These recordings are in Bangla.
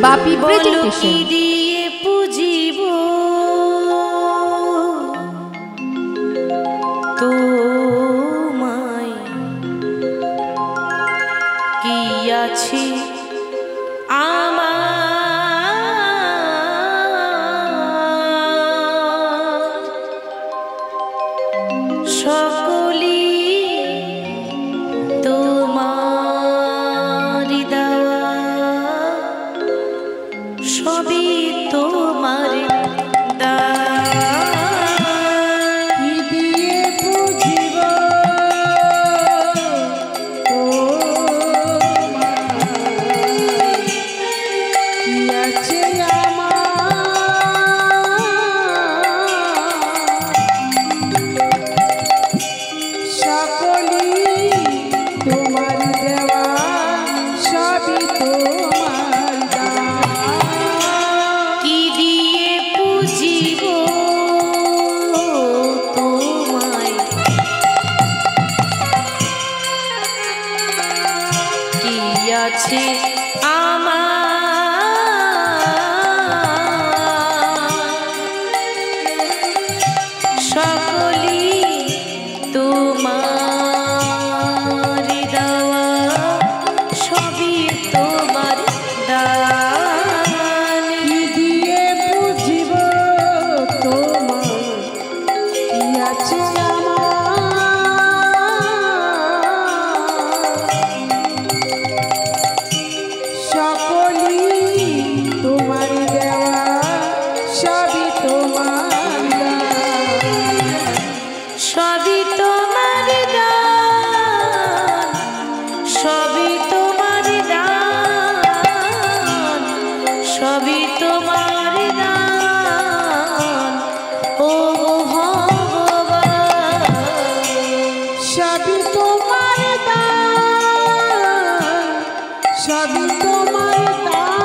বাপি প্রেজেন্টেশন। দিয়ে পুজিব তোমায়, কি আছে আমার, সকলি তোমার দেওয়া, সবই তোমার আছে আমার, সকলি তোমার দেওয়া, সবই তোমার দান। কি দিয়ে বুঝিব তোমার, কি আছে সবই তোমার দান, ও ভগবান, সবই তোমার দান, সবই তোমার দান,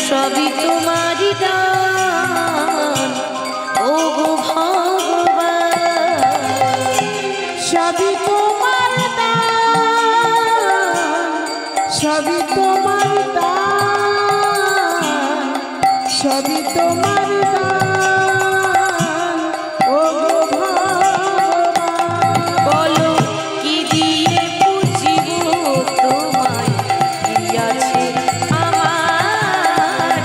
সবই তোমার দান, ও গো ভগবান, সবই তোমার দান, সবই তোমার দান, সবই তোমার দান, ও গো ভগবান। বলো কি দিয়ে পুজিব তোমায়, কি আছে আমার,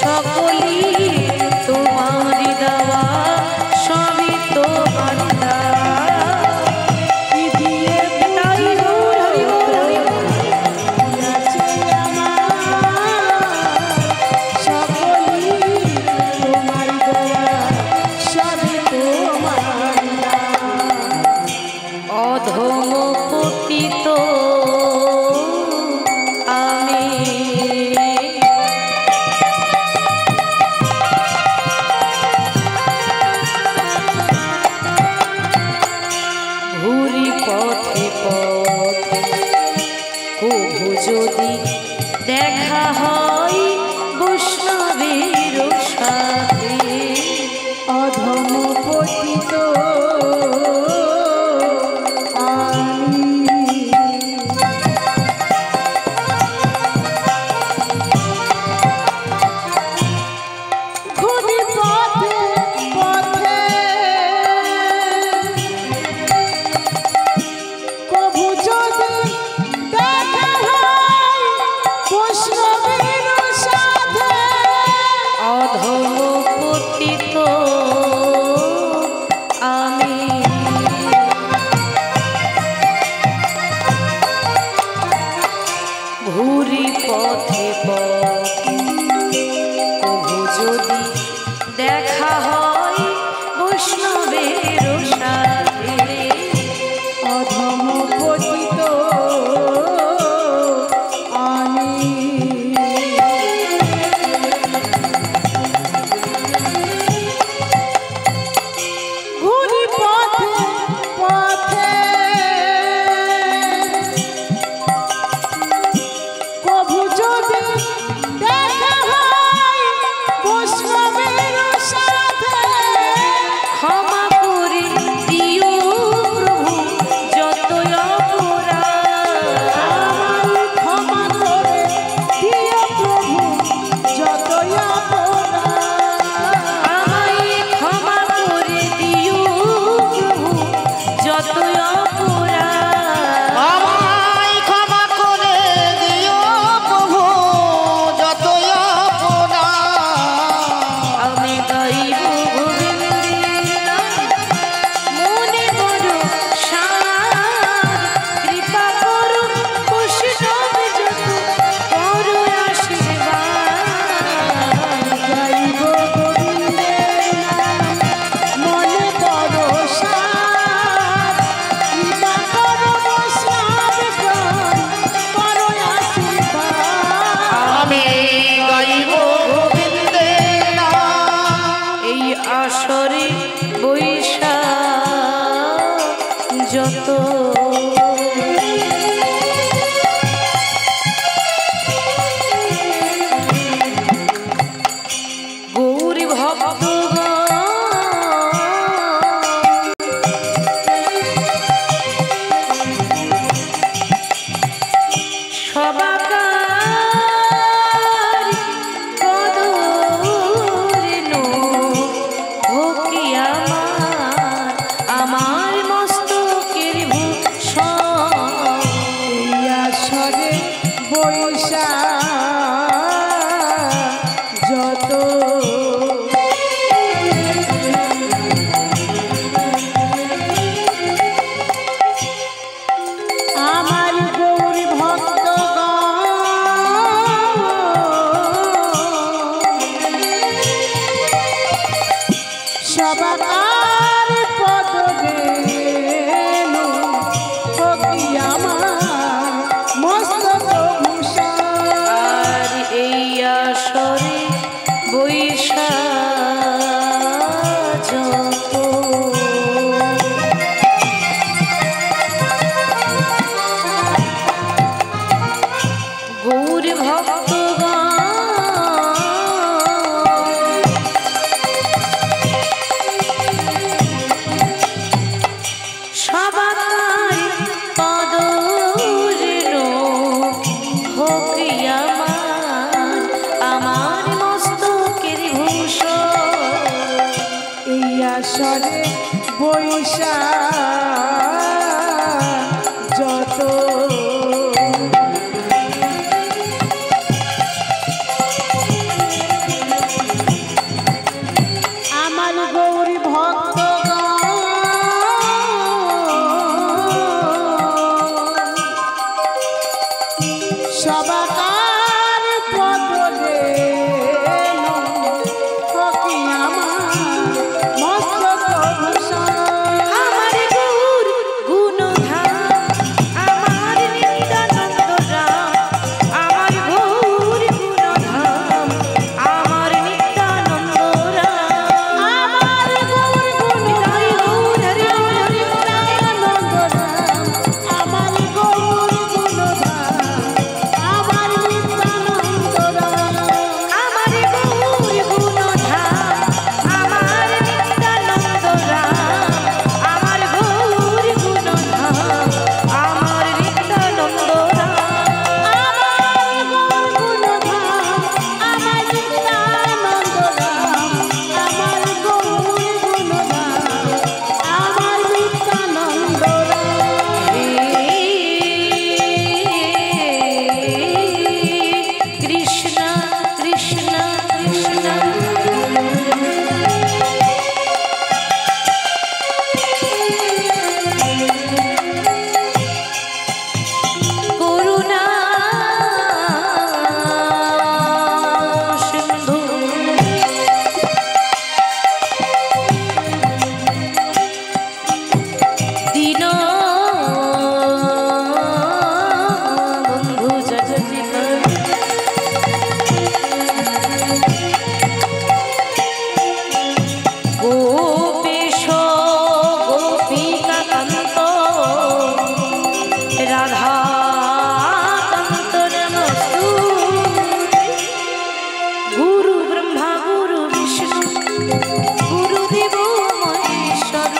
সকলি তোমার দেওয়া, সবই তোমার দান। কি দিয়ে বুঝিব কি আছে আমার, সকলি তোমার দেওয়া, সবই তোমার দান। অধম পতিত আমি, ঘুরি পথে পথে, কভু যদি দেখা হয় বৈষ্ণবের সাথে, অধম পতিত আমি, ঘুরি পথে পথে, কভু যদি দেখা হয় বৈষ্ণবের সাথে, অধম পতিত আমি, ঘুরি পথে পথে, কভু যদি দেখা হয় বৈষ্ণবের সাথে, অধম পতিত আমি, ঘুরি পথে পথে, সরে বৈশা যত আমার গৌরী ভক্ত সবাকার পদ রেণু হকি আমার মস্তক ভূষণ আর এই আসরে বৈশা যত গৌর ভক্তগণ সবাই পদ রেণু হকি আমার মস্তকের ভূষণ এই আসরে বৈশা যত আমার গৌরী ভক্ত সবাকার পদ রেণু হকি আমার মস্তক ভূষণ আমার গৌর গুণধাম আমার নিত্যানন্দ রাম আমার গৌর গুণধাম আমার নিত্যানন্দ রাম আমার গৌর হরি গৌর হরি হরি আনন্দ রাম আমার গৌর গুণধাম আমার নিত্যানন্দ রাম আমার গৌর গুণধাম আমার নিত্যানন্দ রাম আমার গৌর গুণধাম আমার নিত্যানন্দ রাম আমার গৌর গুণধাম আমার নিত্যানন্দ রাম আমার গৌর গুণধাম আমার নিত্যানন্দ রাম কৃষ্ণ কৃষ্ণ কৃষ্ণ করুণা সিন্ধু দীন বন্ধু জগদিকা গোপেশ গোপিকা কান্ত রাধা কান্ত নমস্তু গুরু ব্রহ্মা গুরু বিষ্ণু গুরুদেব মহেশ্বর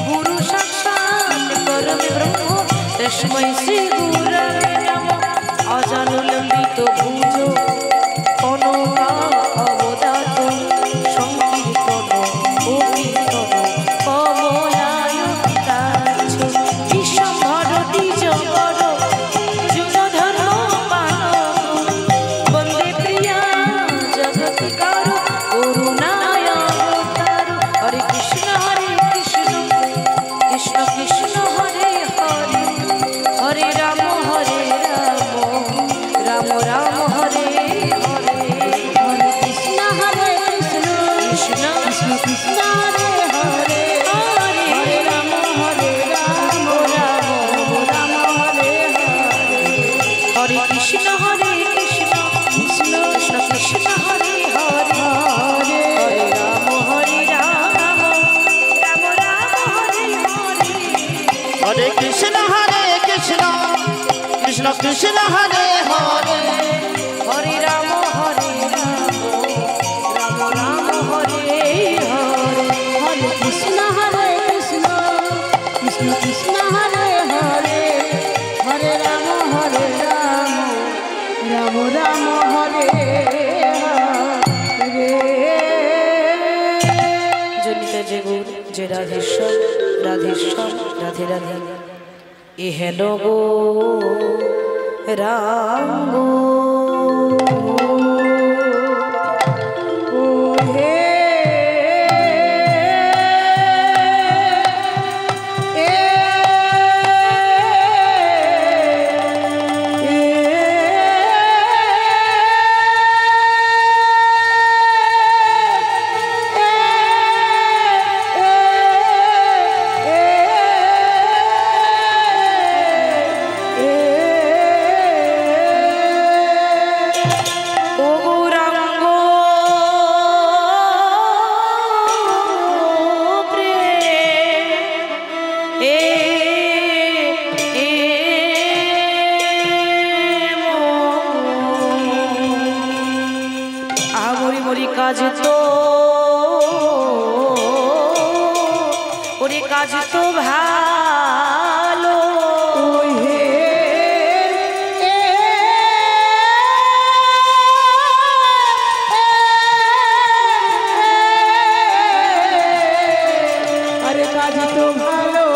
গুরু সাক্ষাৎ পরম ব্রহ্ম তস্मै শ্রী গুরবে নমঃ অজানুলম্বিত ভুজ অনকা অবদাত সংকীর্তন ও কীর্তন কমলায়তাচ্ছ বিশ্বম্ভর দ্বিজবর যুগধর্ম পালক বন্দে প্রিয়া জগৎকার করুণায় অবতার হরে কৃষ্ণ কৃষ্ণ কৃষ্ণ হরে হরে হরে রাম রাম রাম হরে হরে হরে কৃষ্ণ কৃষ্ণ কৃষ্ণ কৃষ্ণ হরে হরে হরে রাম রাম রাম হরে হরে হরে কৃষ্ণ কৃষ্ণ কৃষ্ণ কৃষ্ণ হরে হরে হরে হরে রাম রাম রাম হরে হরে হরে কৃষ্ণ কৃষ্ণ কৃষ্ণ হরে হরে হরে রাম রাম রাম হরে হরে হরে কৃষ্ণ কৃষ্ণ কৃষ্ণ কৃষ্ণ হরে হরে হরে রাম রাম রাম হরে হরে জনিতা যে গৌর যে রাধেশ্বর রাধেশ্বর রাধে রাধে এ হেন গো রাঙ্গ ও হে কাজ তো ওরে কাজ তো ভালো আরে কাজ তো ভালো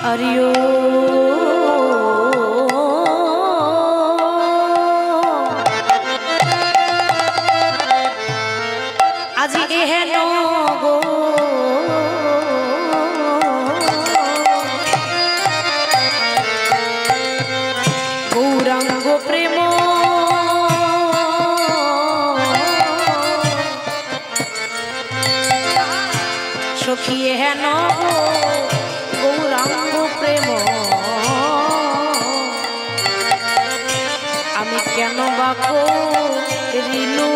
हरिओ आज एहेन गो गौरांग प्रेम सखी एहेन गौरांग प्रेम आमी केन बा करिलु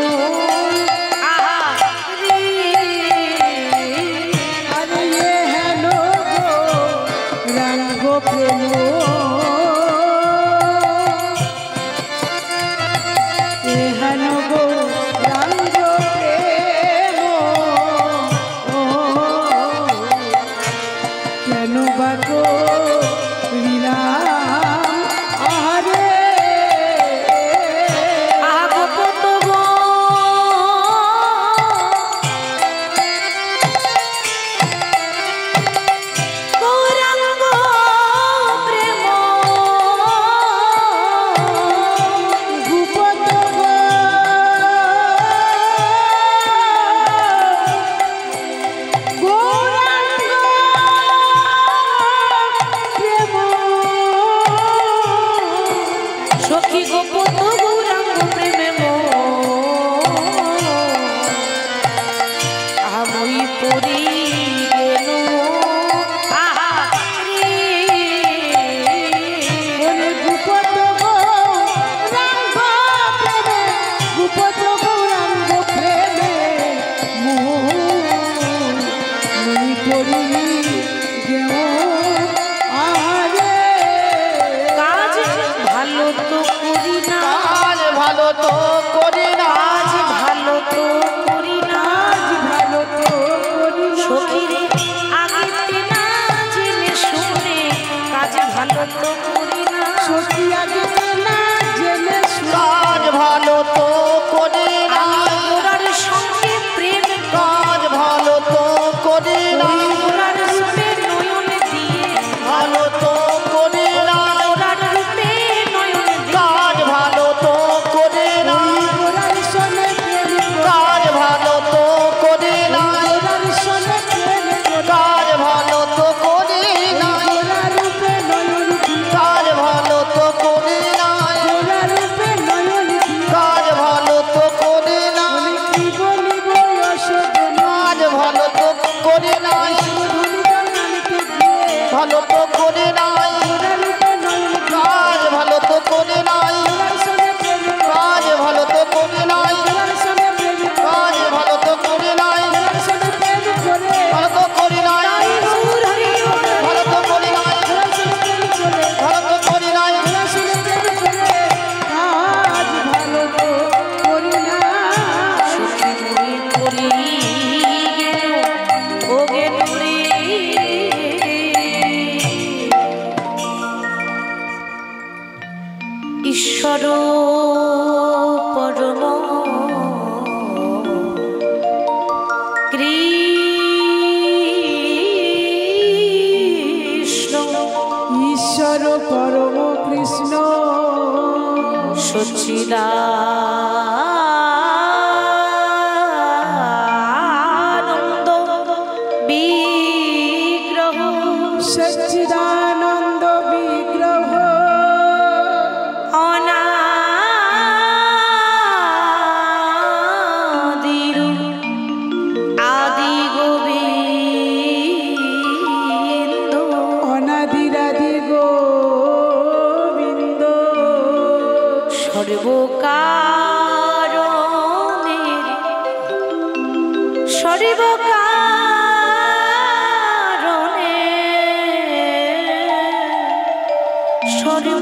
सच्चिदानंद विग्रह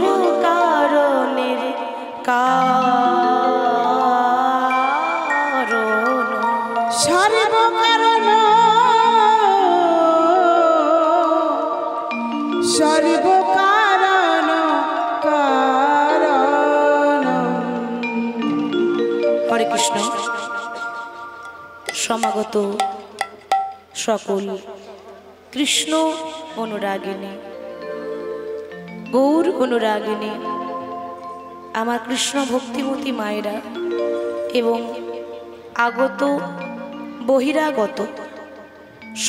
সর্বকারণের কারণ সর্বকারণ সর্বকারণ কারণ। হরে কৃষ্ণ। সমাগত সকল কৃষ্ণ অনুরাগিনী গৌর অনুরাগিনী আমার কৃষ্ণ ভক্তিমতী মায়েরা এবং আগত বহিরাগত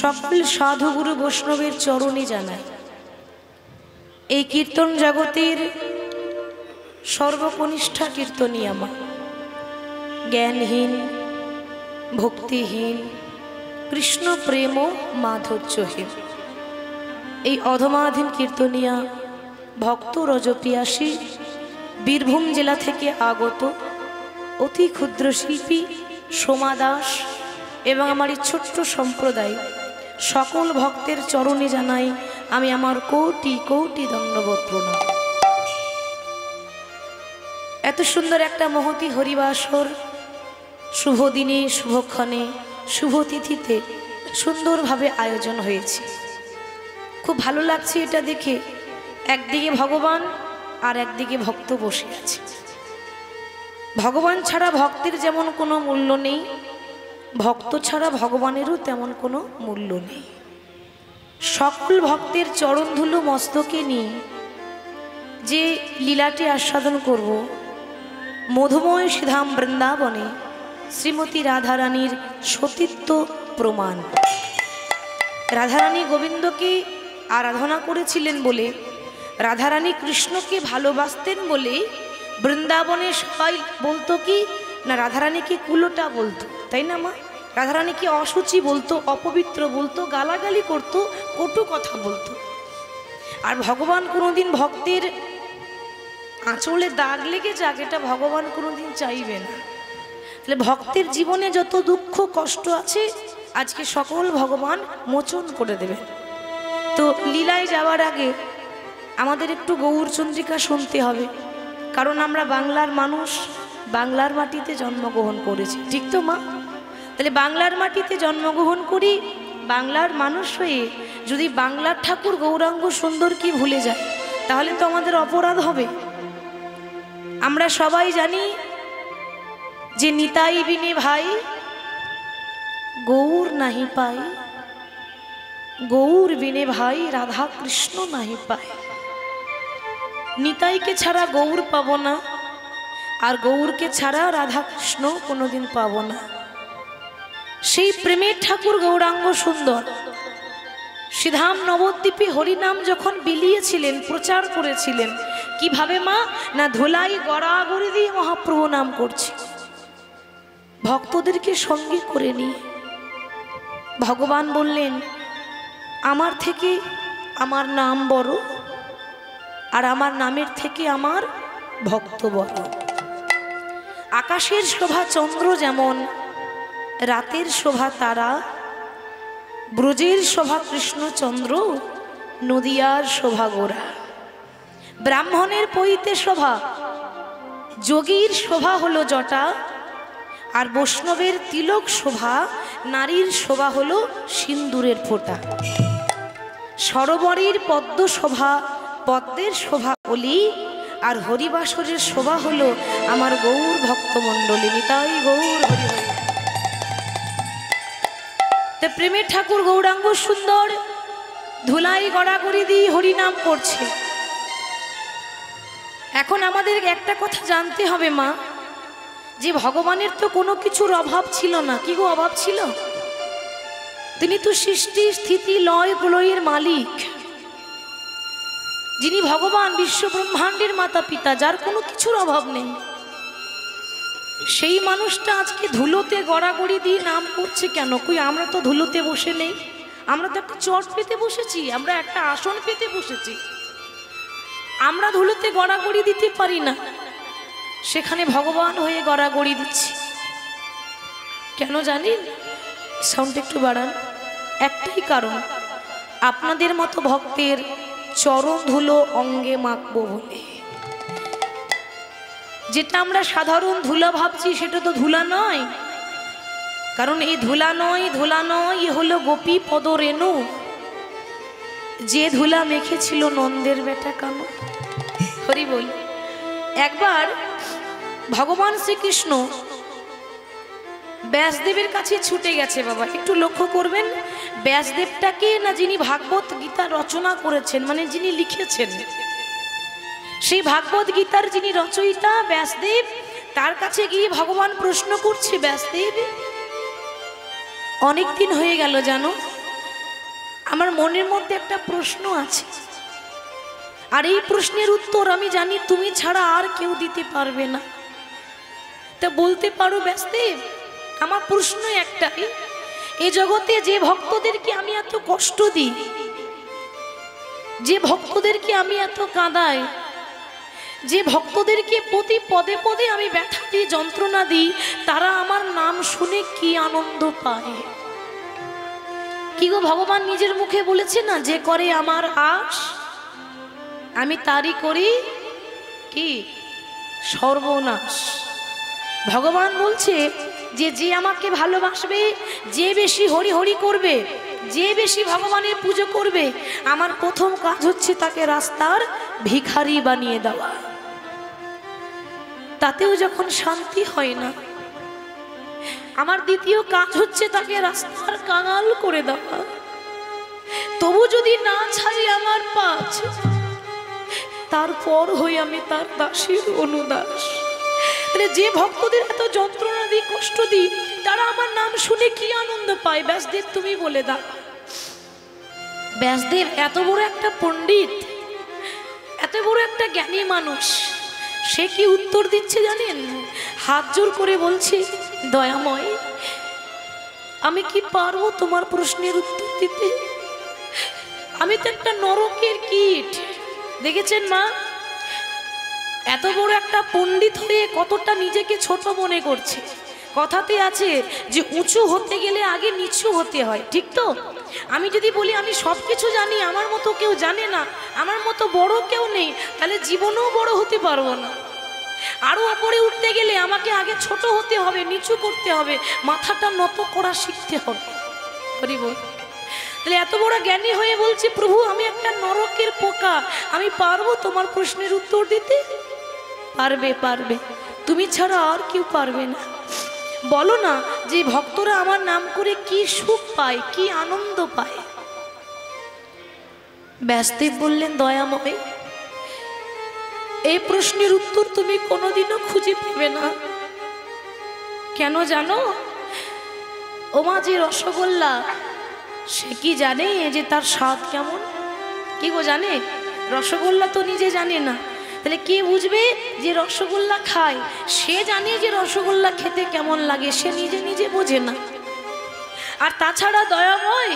সকল সাধুগুরু বৈষ্ণবের চরণে জানাই এই কীর্তন জগতের সর্বকনিষ্ঠা কীর্তনীয়া মা, জ্ঞানহীন ভক্তিহীন কৃষ্ণ প্রেম মাধুর্যহীন এই অধমাধীন কীর্তনিয়া ভক্ত রজপিয়াসী বীরভূম জেলা থেকে আগত অতি ক্ষুদ্র শিল্পী সোমা দাস এবং আমার এই ছোট্ট সম্প্রদায় সকল ভক্তের চরণে জানাই আমি আমার কোটি কোটি ধন্যবাদ প্রণাম। এত সুন্দর একটা মহতী হরিবাসর শুভ দিনে শুভক্ষণে শুভ তিথিতে সুন্দরভাবে আয়োজন হয়েছে। খুব ভালো লাগছে এটা দেখে। একদিকে ভগবান আর একদিকে ভক্ত বসে আছে। ভগবান ছাড়া ভক্তের যেমন কোনো মূল্য নেই, ভক্ত ছাড়া ভগবানেরও তেমন কোনো মূল্য নেই। সকল ভক্তের চরণ ধুলো মস্তকে নিয়ে যে লীলাটি আস্বাদন করব, মধুময় শ্রীধাম বৃন্দাবনে শ্রীমতী রাধারানীর সতীত্ব প্রমাণ। রাধারানী গোবিন্দকে আরাধনা করেছিলেন বলে, রাধারানী কৃষ্ণকে ভালোবাসতেন বলে বৃন্দাবনে সবাই বলতো কি না, রাধারানীকে কুলোটা বলতো, তাই না মা? রাধারানীকে অসুচি বলতো, অপবিত্র বলতো, গালাগালি করতো, কটু কথা বলতো। আর ভগবান কোনোদিন ভক্তের আঁচলে দাগ লেগে যাক এটা ভগবান কোনোদিন চাইবে না। তাহলে ভক্তের জীবনে যত দুঃখ কষ্ট আছে আজকে সকল ভগবান মোচন করে দেবেন। তো লীলায় যাওয়ার আগে আমাদের একটু গৌরচন্দ্রিকা শুনতে হবে, কারণ আমরা বাংলার মানুষ, বাংলার মাটিতে জন্মগ্রহণ করেছি, ঠিক তো মা? তাহলে বাংলার মাটিতে জন্মগ্রহণ করি, বাংলার মানুষ হয়ে যদি বাংলার ঠাকুর গৌরাঙ্গ সুন্দর কি ভুলে যায় তাহলে তো আমাদের অপরাধ হবে। আমরা সবাই জানি যে নিতাই বিনে ভাই গৌর নাহি পাই, গৌর বিনে ভাই রাধা কৃষ্ণ নাহি পায়। নিতাইকে ছাড়া গৌর পাবো না, আর গৌরকে ছাড়া রাধা কৃষ্ণ কোনোদিন পাবো না। সেই প্রেমের ঠাকুর গৌরাঙ্গ সুন্দর শ্রীধাম নবদ্বীপে হরিনাম যখন বিলিয়েছিলেন, প্রচার করেছিলেন, কিভাবে মা? না ধুলাই গড়াগড়ি দিয়ে মহাপ্রভু নাম করছে, ভক্তদেরকে সঙ্গে করে নিয়ে। ভগবান বললেন আমার থেকে আমার নাম বড়, আর আমার নামের থেকে আমার ভক্ত বড়। আকাশের শোভা চন্দ্র যেমন, রাতের শোভা তারা, ব্রজের শোভা কৃষ্ণচন্দ্র, নদিয়ার শোভা গোরা। ব্রাহ্মণের পৈতে শোভা, যোগীর শোভা হলো জটা, আর বৈষ্ণবের তিলক শোভা, নারীর শোভা হলো সিন্দুরের ফোঁটা। সরোবরের পদ্ম শোভা, পদ্মের শোভা অলি, আর হরিবাসরের শোভা হলো আমার গৌর ভক্তমণ্ডলী। নিতাই গৌর হরি হরি। তে প্রেমের ঠাকুর গৌরাঙ্গ সুন্দর ধুলাই গড়াগড়ি দিয়ে হরিনাম করছে। এখন আমাদের একটা কথা জানতে হবে মা, যে ভগবানের তো কোনো কিছুর অভাব ছিল না। কি গো অভাব ছিল? তিনি তো সৃষ্টি স্থিতি লয় প্রলয়ের মালিক, যিনি ভগবান বিশ্ব ব্রহ্মাণ্ডের মাতা পিতা, যার কোনো কিছুর অভাব নেই। সেই মানুষটা আজকে ধুলোতে গড়াগড়ি দিয়ে নাম করছে কেন? কই আমরা তো ধুলোতে বসে নেই, আমরা তো একটা চট পেতে বসেছি, আমরা একটা আসন পেতে বসেছি। আমরা ধুলোতে গড়াগড়ি দিতে পারি না, সেখানে ভগবান হয়ে গড়াগড়ি দিচ্ছে কেন জানেন? সাউন্ড একটু বাড়ান। একটাই কারণ, আপনাদের মতো ভক্তের চরণ ধুলো অঙ্গে মাখবো বলে। যেটা আমরা সাধারণ ধুলা ভাবছি সেটা তো ধুলা নয়, কারণ এই ধুলা নয়, ধুলা নয়, এ হলো গোপী পদ রেণু, যে ধুলা মেখেছিল নন্দের বেটা কানু। হরি বল। একবার ভগবান শ্রীকৃষ্ণ ব্যাসদেবের কাছে ছুটে গেছে। বাবা একটু লক্ষ্য করবেন, ব্যাসদেবটাকে না যিনি ভাগবত গীতা রচনা করেছেন, মানে যিনি লিখেছেন, সেই ভাগবত গীতার যিনি রচয়িতা ব্যাসদেব, তার কাছে গিয়ে ভগবান প্রশ্ন করছে, ব্যাসদেব অনেক দিন হয়ে গেল জানো, আমার মনের মধ্যে একটা প্রশ্ন আছে, আর এই প্রশ্নের উত্তর আমি জানি তুমি ছাড়া আর কেউ দিতে পারবে না। তা বলতে পারো ব্যাসদেব? আমার প্রশ্ন একটাই, এই জগতে যে ভক্তদেরকে আমি এত কষ্ট দিই, যে ভক্তদেরকে আমি এত কাঁদাই, যে ভক্তদেরকে প্রতি পদে পদে আমি ব্যথা দিই, যন্ত্রণা দিই, তারা আমার নাম শুনে কি আনন্দ পায়? কি গো, ভগবান নিজের মুখে বলেছে না, যে করে আমার আশ আমি তারই করি কি সর্বনাশ। ভগবান বলছে যে যে আমাকে ভালোবাসবে, যে বেশি হরি হরি করবে, যে বেশি ভগবানের পুজো করবে, আমার প্রথম কাজ হচ্ছে তাকে রাস্তার ভিখারি বানিয়ে দেওয়া। তাতেও যখন শান্তি হয় না, আমার দ্বিতীয় কাজ হচ্ছে তাকে রাস্তার কাঙাল করে দেওয়া। তবু যদি না ছাড়ি আমার পাঁচ, তারপর হই আমি তার দাসীর অনুদাস। তাহলে যে ভক্তদের এত যন্ত্রণা দিই, কষ্ট দিই, তারা আমার নাম শুনে কি আনন্দ পায়? ব্যাসদেব তুমি বলে দাও। ব্যাসদেব এত বড় একটা পণ্ডিত, এত বড় একটা জ্ঞানী মানুষ, সে কি উত্তর দিচ্ছে জানেন? হাত জোর করে বলছে, দয়াময় আমি কি পারবো তোমার প্রশ্নের উত্তর দিতে? আমি তো একটা নরকের কীট। দেখেছেন মা, এত বড় একটা পণ্ডিত হয়ে কতটা নিজেকে ছোট মনে করছে। কথাতে আছে যে উঁচু হতে গেলে আগে নিচু হতে হয়, ঠিক তো? আমি যদি বলি আমি সব কিছু জানি, আমার মতো কেউ জানে না, আমার মতো বড় কেউ নেই, তাহলে জীবনেও বড় হতে পারবো না। আরো উপরে উঠতে গেলে আমাকে আগে ছোট হতে হবে, নিচু করতে হবে, মাথাটা নত করা শিখতে হবে। তাহলে এত বড় জ্ঞানী হয়ে বলছে, প্রভু আমি একটা নরকের পোকা, আমি পারবো তোমার প্রশ্নের উত্তর দিতে? পারবে, পারবে, তুমি ছাড়া আর কেউ পারবে না। বলো না যে ভক্তরা আমার নাম করে কি সুখ পায়, কি আনন্দ পায়? ব্যাসদেব বললেন, দয়াময় এই প্রশ্নের উত্তর তুমি কোনোদিনও খুঁজে পাবে না। কেন জানো? ওমা যে রসগোল্লা, সে কি জানে যে তার স্বাদ কেমন? কি গো জানে? রসগোল্লা তো নিজে জানে না, তাহলে কে বুঝবে যে রসগোল্লা খায়? সে জানে যে রসগোল্লা খেতে কেমন লাগে, সে নিজে নিজে বোঝে না। আর তাছাড়া দয়াময়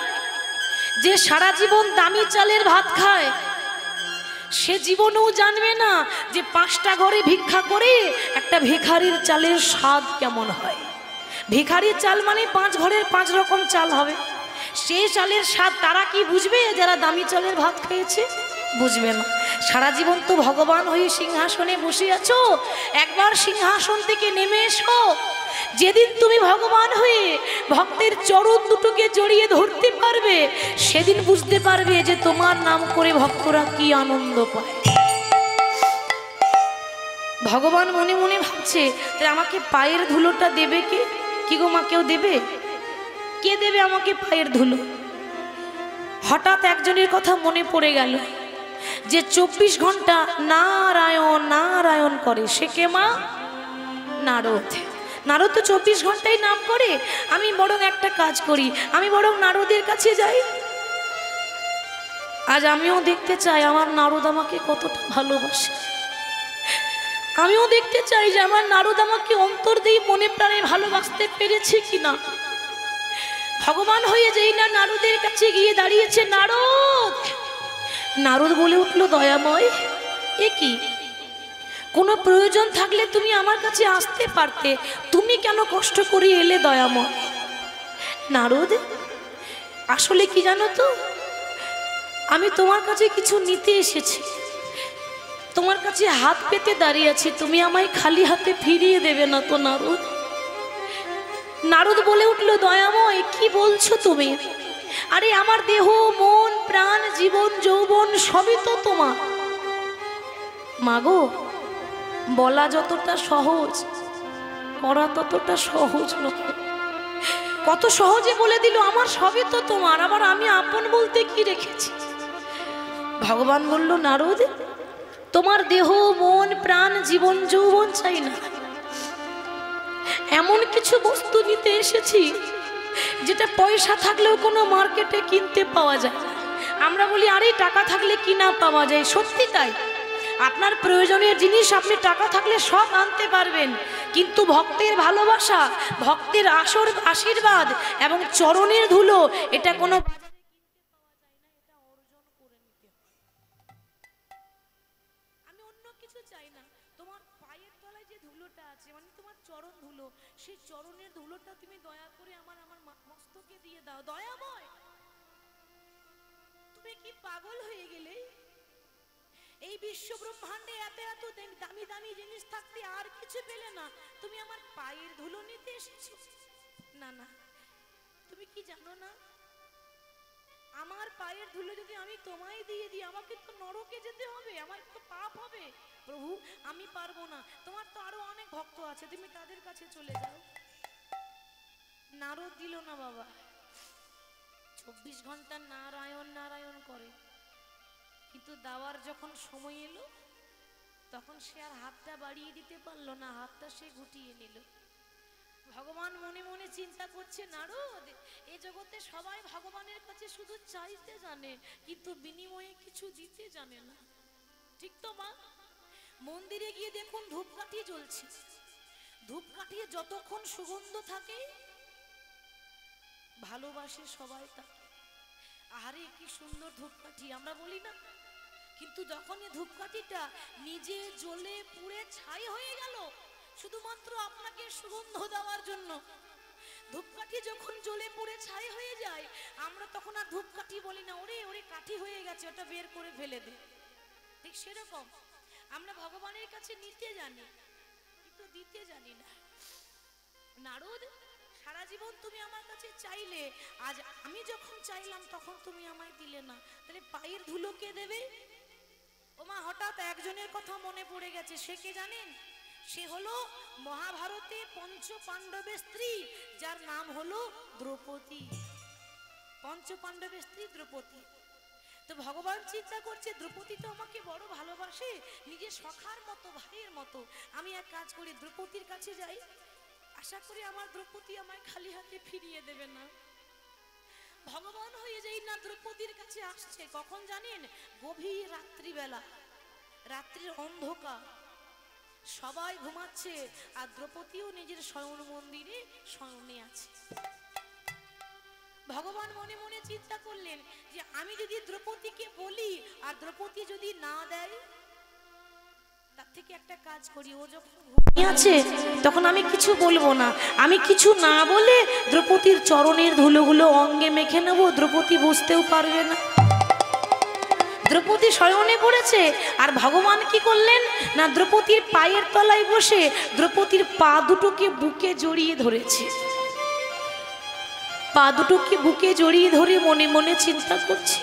যে সারা জীবন দামি চালের ভাত খায়, সে জীবনেও জানবে না যে 5টা ঘরে ভিক্ষা করে একটা ভিখারির চালের স্বাদ কেমন হয়। ভিখারির চাল মানে 5 ঘরের 5 রকম চাল হবে, সেই চালের স্বাদ তারা কি বুঝবে যারা দামি চালের ভাত খেয়েছে? বুঝবে না। সারা জীবন তো ভগবান হয়ে সিংহাসনে বসে আছো, একবার সিংহাসন থেকে নেমে এসো। যেদিন তুমি ভগবান হয়ে ভক্তের চরণ দুটোকে জড়িয়ে ধরতে পারবে, সেদিন বুঝতে পারবে যে তোমার নাম করে ভক্তরা কি আনন্দ পায়। ভগবান মনে মনে ভাবছে, তাহলে আমাকে পায়ের ধুলোটা দেবে কে? কি গো মা, কেউ দেবে? কে দেবে আমাকে পায়ের ধুলো? হঠাৎ একজনের কথা মনে পড়ে গেল, যে 24 ঘন্টা নারায়ণ নারায়ণ করে, সে কে মা? নারদ। নারদ তো 24 ঘন্টাই নাম করে। আমি বরং একটা কাজ করি, আমি বরং নারদের কাছে যাই। আজ আমিও দেখতে চাই আমার নারদ আমাকে কতটা ভালোবাসে। আমিও দেখতে চাই যে আমার নারদ আমাকে অন্তর দিয়ে মনে প্রাণে ভালোবাসতে পেরেছে কিনা। ভগবান হয়ে যেই না নারদের কাছে গিয়ে দাঁড়িয়েছে, নারদ, নারদ বলে উঠল, দয়াময় এ কি? কোনো প্রয়োজন থাকলে তুমি আমার কাছে আসতে পারতে, তুমি কেন কষ্ট করে এলে দয়াময়? নারদ আসলে কি জানো তো, আমি তোমার কাছে কিছু নিতে এসেছি, তোমার কাছে হাত পেতে দাঁড়িয়ে আছি, তুমি আমায় খালি হাতে ফিরিয়ে দেবে না তো নারদ? নারদ বলে উঠল, দয়াময় কি বলছো তুমি? আরে আমার দেহ মন প্রাণ জীবন যৌবন সবই তো তোমার। মাগো, বলা যতটা সহজ, করা ততটা সহজ নয়। কত সহজে বলে দিল আমার সবই তো তোমার, আবার আমি আপন বলতে কি রেখেছি? ভগবান বলল, নারদ তোমার দেহ মন প্রাণ জীবন যৌবন চাই না, এমন কিছু বস্তু নিতে এসেছি যেটা পয়সা থাকলেও কোনো মার্কেটে কিনতে পাওয়া যায় না। আমরা বলি আরে টাকা থাকলে কিনা পাওয়া যায়, সত্যি তাই। আপনার প্রয়োজনীয় জিনিস আপনি টাকা থাকলে সব আনতে পারবেন, কিন্তু ভক্তের ভালোবাসা, ভক্তের আশীর্বাদ এবং চরণের ধুলো এটা কোনো চরণ ধুলো, সেই চরণের ধুলোটা তুমি দয়া করে আমার মস্তকে দিয়ে দাও। দয়াময়, তুমি কি পাগল হয়ে গেলে? এই বিশ্ব ব্রহ্মাণ্ডে এত এত দামি দামি জিনিস থাকতে আর কিছু পেলে না, তুমি আমার পায়ের ধুলো নিতে এসেছো? না না, তুমি কি জানো না, আমার পায়ের ধুলো যদি আমি তোমায় দিয়ে দিই, আমাকে তো নরকে যেতে হবে, আমার তো পাপ হবে। প্রভু আমি পারবো না, তোমার তো আরো অনেক ভক্ত আছে, তুমি তাদের কাছে চলে যাও। নারদ দিল না বাবা, 24 ঘন্টা নারায়ণ নারায়ণ করে, কিন্তু দাওয়ার যখন সময় এলো তখন সে আর হাতটা বাড়িয়ে দিতে পারলো না, হাতটা সে গুটিয়ে নিল। ভগবান মনে মনে চিন্তা করছে, নারদ এই জগতে সবাই ভগবানের কাছে শুধু চাইতে জানে, কিন্তু বিনিময়ে কিছু দিতে জানে না। ঠিক তো মা? মন্দিরে গিয়ে দেখুন ধূপকাঠি জ্বলছে, ধূপকাঠিয়ে যতক্ষণ সুগন্ধ থাকে ভালোবাসে সবাই তাকে, আরে কি সুন্দর ধূপকাঠি আমরা বলি না, কিন্তু যখন এই ধূপকাঠিটা নিজে জ্বলে পুড়ে ছাই হয়ে গেল শুধুমাত্র আপনাকে সুগন্ধ দেওয়ার জন্য, ধূপকাঠি যখন জ্বলে পুড়ে ছাই হয়ে যায় আমরা তখন আর ধূপকাঠি বলি না, ওরে ওরে কাঠি হয়ে গেছে, ওটা বের করে ফেলে দে। ঠিক সেরকম আমরা ভগবানের কাছে নিতে জানি কিন্তু দিতে জানি না। নারদ, সারা জীবন তুমি আমার কাছে চাইলে, আজ আমি যখন চাইলাম তখন তুমি আমায় দিলে না, তাহলে পায়ের ধুলো কে দেবে? ওমা হঠাৎ একজনের কথা মনে পড়ে গেছে, সে কে জানেন? সে হলো মহাভারতে পঞ্চ পাণ্ডবের স্ত্রী, যার নাম হলো দ্রৌপদী। পঞ্চ পাণ্ডবের স্ত্রী দ্রৌপদী। তো ভগবান চিন্তা করছে দ্রৌপদী তো আমাকে বড় ভালোবাসে, নিজের সখার মতো ভাইয়ের মতো, আমি এক কাজ করি দ্রৌপদীর কাছে যাই, আশা করি আমার দ্রৌপদী আমায় খালি হাতে ফিরিয়ে দেবে না। ভগবান হয়ে যাই না দ্রৌপদীর কাছে আসছে, কখন জানেন? গভীর রাত্রিবেলা, রাত্রির অন্ধকার, সবাই ঘুমাচ্ছে আর দ্রৌপদীও নিজের শয়ন মন্দিরে শয়নে আছে। ভগবান মনে মনে চিন্তা করলেন যে আমি যদি দ্রৌপদীকে বলি আর দ্রৌপদী যদি না দেয়, তার থেকে একটা কাজ করি, ও যখন ঘুমিয়ে আছে তখন আমি কিছু বলবো না, আমি কিছু না বলে দ্রৌপদীর চরণের ধুলোগুলো অঙ্গে মেখে নেবো, দ্রৌপদী বুঝতেও পারবে না। দ্রৌপদী শয়নে পড়েছে আর ভগবান কি করলেন না, দ্রৌপদীর পায়ের তলায় বসে দ্রৌপদীর পা দুটোকে বুকে জড়িয়ে ধরেছে, পা দুটোকে বুকে জড়িয়ে ধরে মনে মনে চিন্তা করছে,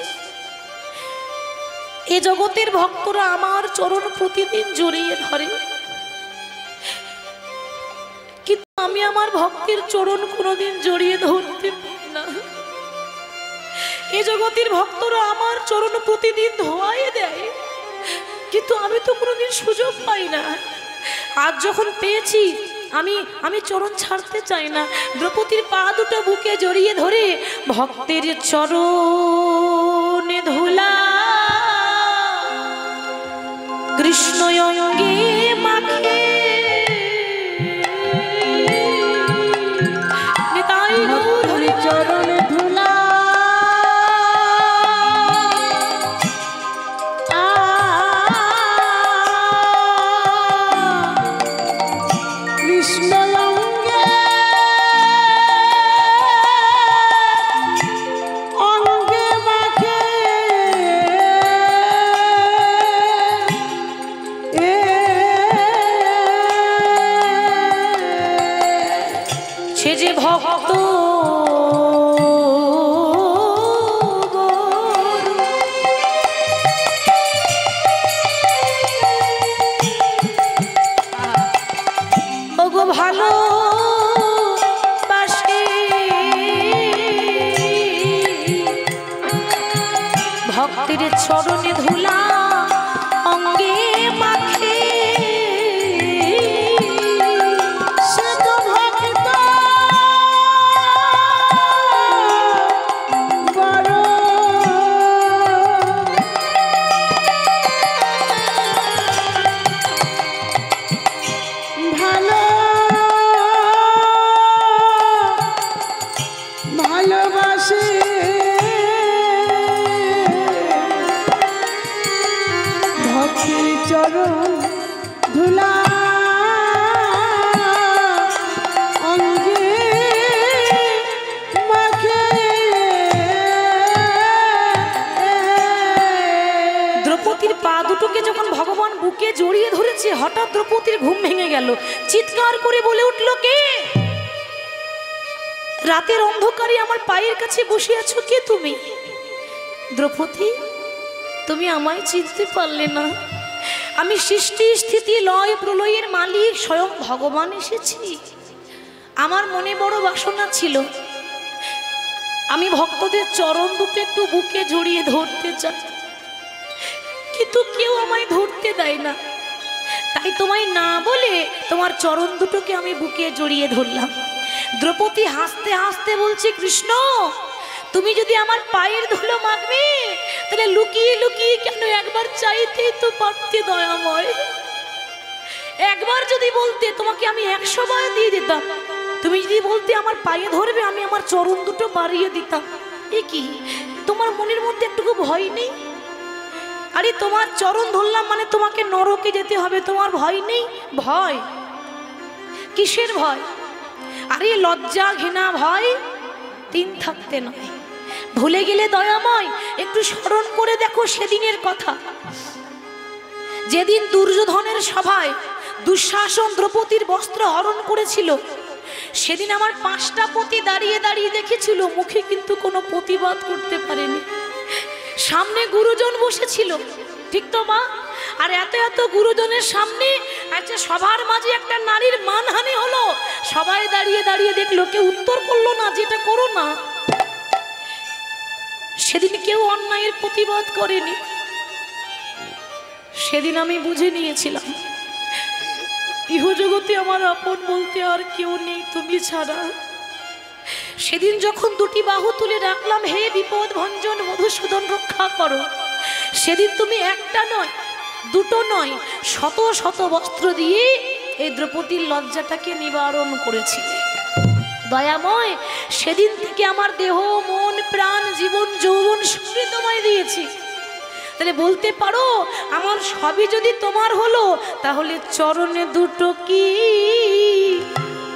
এ জগতের ভক্তরা আমার চরণ প্রতিদিন জড়িয়ে ধরে, কিন্তু আমি আমার ভক্তের চরণ কোনোদিন জড়িয়ে ধরতে পারি না। এ জগতের ভক্তরা আমার চরণ প্রতিদিন ধোয়াই দেয়, কিন্তু আমি তো কোনোদিন সুযোগ পাই না। আজ যখন পেয়েছি আমি চরণ ছাড়তে চাই না। দ্রৌপদীর পা দুটো বুকে জড়িয়ে ধরে ভক্তের চরণে ধুলা কৃষ্ণ অঙ্গে মাখে, নিতাই গৌর চরণে ধুলা কৃষ্ণ অঙ্গে মাখে, সে যে ভক্ত ওগো ভালো বাসে, ভক্তের চরণে ধুলা অঙ্গে মাখে সে তো ভক্ত বড় ভালো ভালোবাসে ভক্তি চরণ ধুলা অঙ্গে মাখে। দ্রৌপদীর পা দুটোকে যখন ভগবান বুকে জড়িয়ে ধরেছে, হঠাৎ দ্রৌপদীর ঘুম ভেঙে গেল। চিৎকার করে বলে উঠল, কে? রাতের অন্ধকারে আমার পায়ের কাছে বসে আছো, কে তুমি? দ্রৌপদী, তুমি আমায় চিনতে পারলে না? আমি সৃষ্টি স্থিতি লয় প্রলয়ের মালিক স্বয়ং ভগবান এসেছি। আমার মনে বড় বাসনা ছিল, আমি ভক্তদের চরণ দুটো একটু বুকে জড়িয়ে ধরতে চাই, কিন্তু কেউ আমায় ধরতে দেয় না। তাই তোমায় না বলে তোমার চরণ দুটোকে আমি বুকে জড়িয়ে ধরলাম। দ্রৌপদী হাসতে হাসতে বলছে, কৃষ্ণ, তুমি যদি আমার পায়ের ধুলো মাখবে তাহলে লুকিয়ে লুকিয়ে কেন? একবার চাইতেই তো পারতে দয়াময়। একবার যদি বলতে তোমাকে আমি 100 বার দিয়ে দিতাম। তুমি যদি বলতে আমার পায়ে ধরবে, আমি আমার চরণ দুটো বাড়িয়ে দিতাম। এ কি, তোমার মনের মধ্যে একটুকু ভয় নেই? আরে তোমার চরণ ধরলাম মানে তোমাকে নরকে যেতে হবে, তোমার ভয় নেই? ভয় কিসের ভয়? আরে লজ্জা ঘৃণা ভয় 3 থাকতে নয়। ভুলে গেলে দয়াময়, একটু স্মরণ করে দেখো সেদিনের কথা। যেদিন দুর্যোধনের সভায় দুঃশাসন দ্রৌপদীর বস্ত্র হরণ করেছিল, সেদিন আমার 5টা পতি দাঁড়িয়ে দাঁড়িয়ে দেখেছিল, মুখে কিন্তু কোনো প্রতিবাদ করতে পারেনি। সামনে গুরুজন বসেছিল, ঠিক তো মা? আর এত এত গুরুজনের সামনে একটা সবার মাঝে একটা নারীর মানহানি হলো। সবাই দাঁড়িয়ে দাঁড়িয়ে দেখলো, কেউ উত্তর করলো না, যেটা করো না। সেদিন কেউ অন্যায়ের প্রতিবাদ করেনি। সেদিন আমি বুঝে নিয়েছিলাম, ইহজগতে আমার আপন বলতে আর কেউ নেই তুমি ছাড়া। সেদিন যখন 2টি বাহু তুলে রাখলাম, হে বিপদ ভঞ্জন মধুসূদন রক্ষা করো, সেদিন তুমি একটা নয়, 2টো নয়, শত শত বস্ত্র দিয়ে এই দ্রৌপদীর লজ্জাটাকে নিবারণ করেছিলে। দয়াময়, সেদিন থেকে আমার দেহ মন প্রাণ জীবন যৌবন সবই তোমায় দিয়েছি। তাহলে বলতে পারো, আমার সবই যদি তোমার হলো, তাহলে চরণে দুটো কি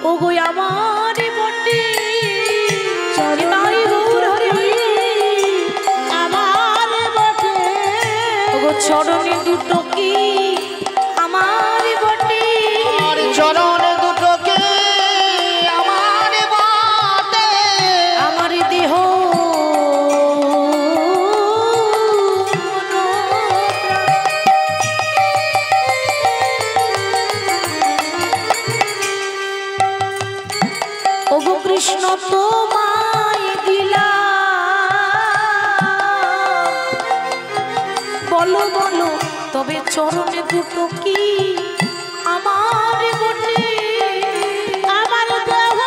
ওগো আমার বটে? চরণে দুটো কি আমার বটে? চরণে দুটো কি আমার বটে? আমার দেহ ওগো কৃষ্ণ তোমায় দিলাম, বলো বলো তবে চরণে দুটো কি আমার বটে? আমার দেহ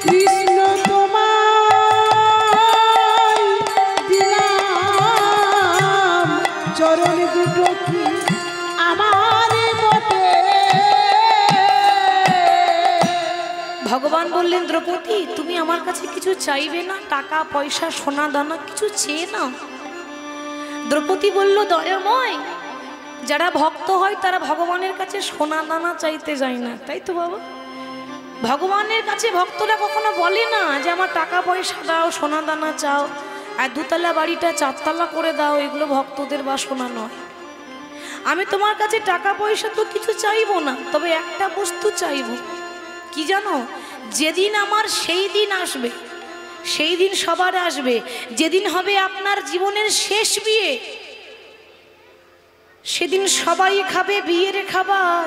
কৃষ্ণ তোমায় দিলাম, চরণে দুটো কি আমার বটে। ভগবান বললেন, দ্রৌপদী, তুমি আমার কাছে কিছু চাইবে না, টাকা পয়সা সোনা দানা কিছু চেয়ে নাও। দ্রৌপদী বলল, দয়াময়, যারা ভক্ত হয় তারা ভগবানের কাছে সোনা দানা চাইতে যায় না, তাই তো বাবা? ভগবানের কাছে ভক্তরা কখনো বলে না যে আমার টাকা পয়সা দাও, সোনা দানা চাও, আর 2তলা বাড়িটা 4তলা করে দাও। এগুলো ভক্তদের বাসনা নয়। আমি তোমার কাছে টাকা পয়সা তো কিছু চাইবো না, তবে একটা বস্তু চাইবো। কি জানো? যেদিন আমার সেই দিন আসবে, সেই দিন সবার আসবে, যেদিন হবে আপনার জীবনের শেষ বিয়ে। সেদিন সবাই খাবে বিয়ের খাবার,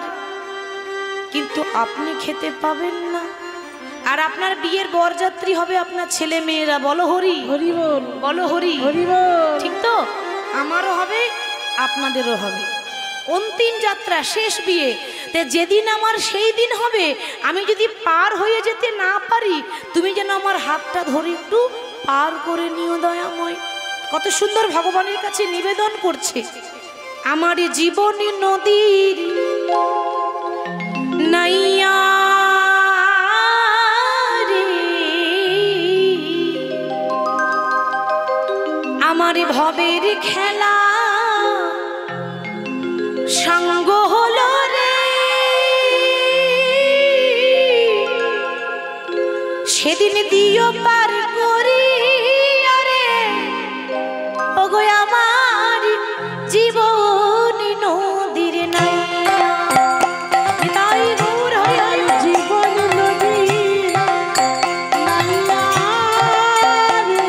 কিন্তু আপনি খেতে পাবেন না। আর আপনার বিয়ের বরযাত্রী হবে আপনার ছেলে মেয়েরা। বলো হরি হরি বল, বলো হরি। হরি বল। ঠিক তো? আমারও হবে, আপনাদেরও হবে। অন্তিম যাত্রা, শেষ বিয়ে। তে যেদিন আমার সেই দিন হবে, আমি যদি পার হয়ে যেতে না পারি, তুমি যেন আমার হাতটা ধরে একটু পার করে নিও দয়াময়। কত সুন্দর ভগবানের কাছে নিবেদন করছে। আমার জীবনী নদীর নাইয়া রে, আমার ভবের খেলা সঙ্গ হলো রে। সেদিন দিও পার করি আরে, ওগো আমার জীবন নদীর নাই। জীবন নদী নাইয়া রে,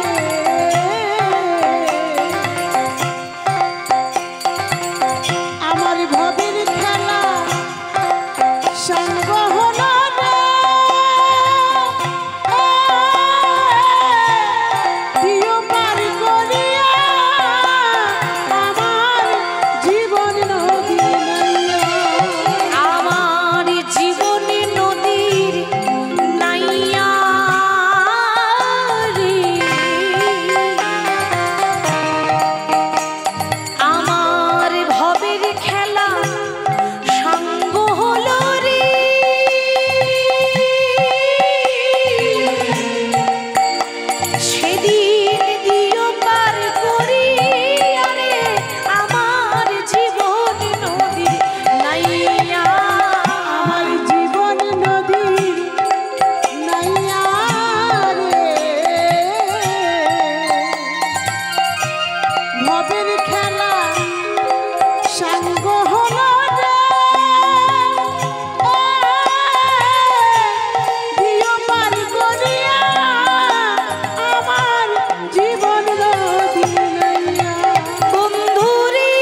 আমার ভবের খেলা সঙ্গ হলো রে। দিও পার করিয়া আমার জীবন নদী নাইয়া। আমার জীবন নদীর নাইয়া রে, আমার ভবের খেলা সঙ্গ হলো রে। সেদিন দিও পার করি আরে, আমার জীবন নদীর নাইয়া। আমার জীবন নদী নাইয়া রে, ভবের খেলা সঙ্গ হলো রে। দিও পার করিয়া আমার জীবন নদী নাইয়া। বন্ধুরে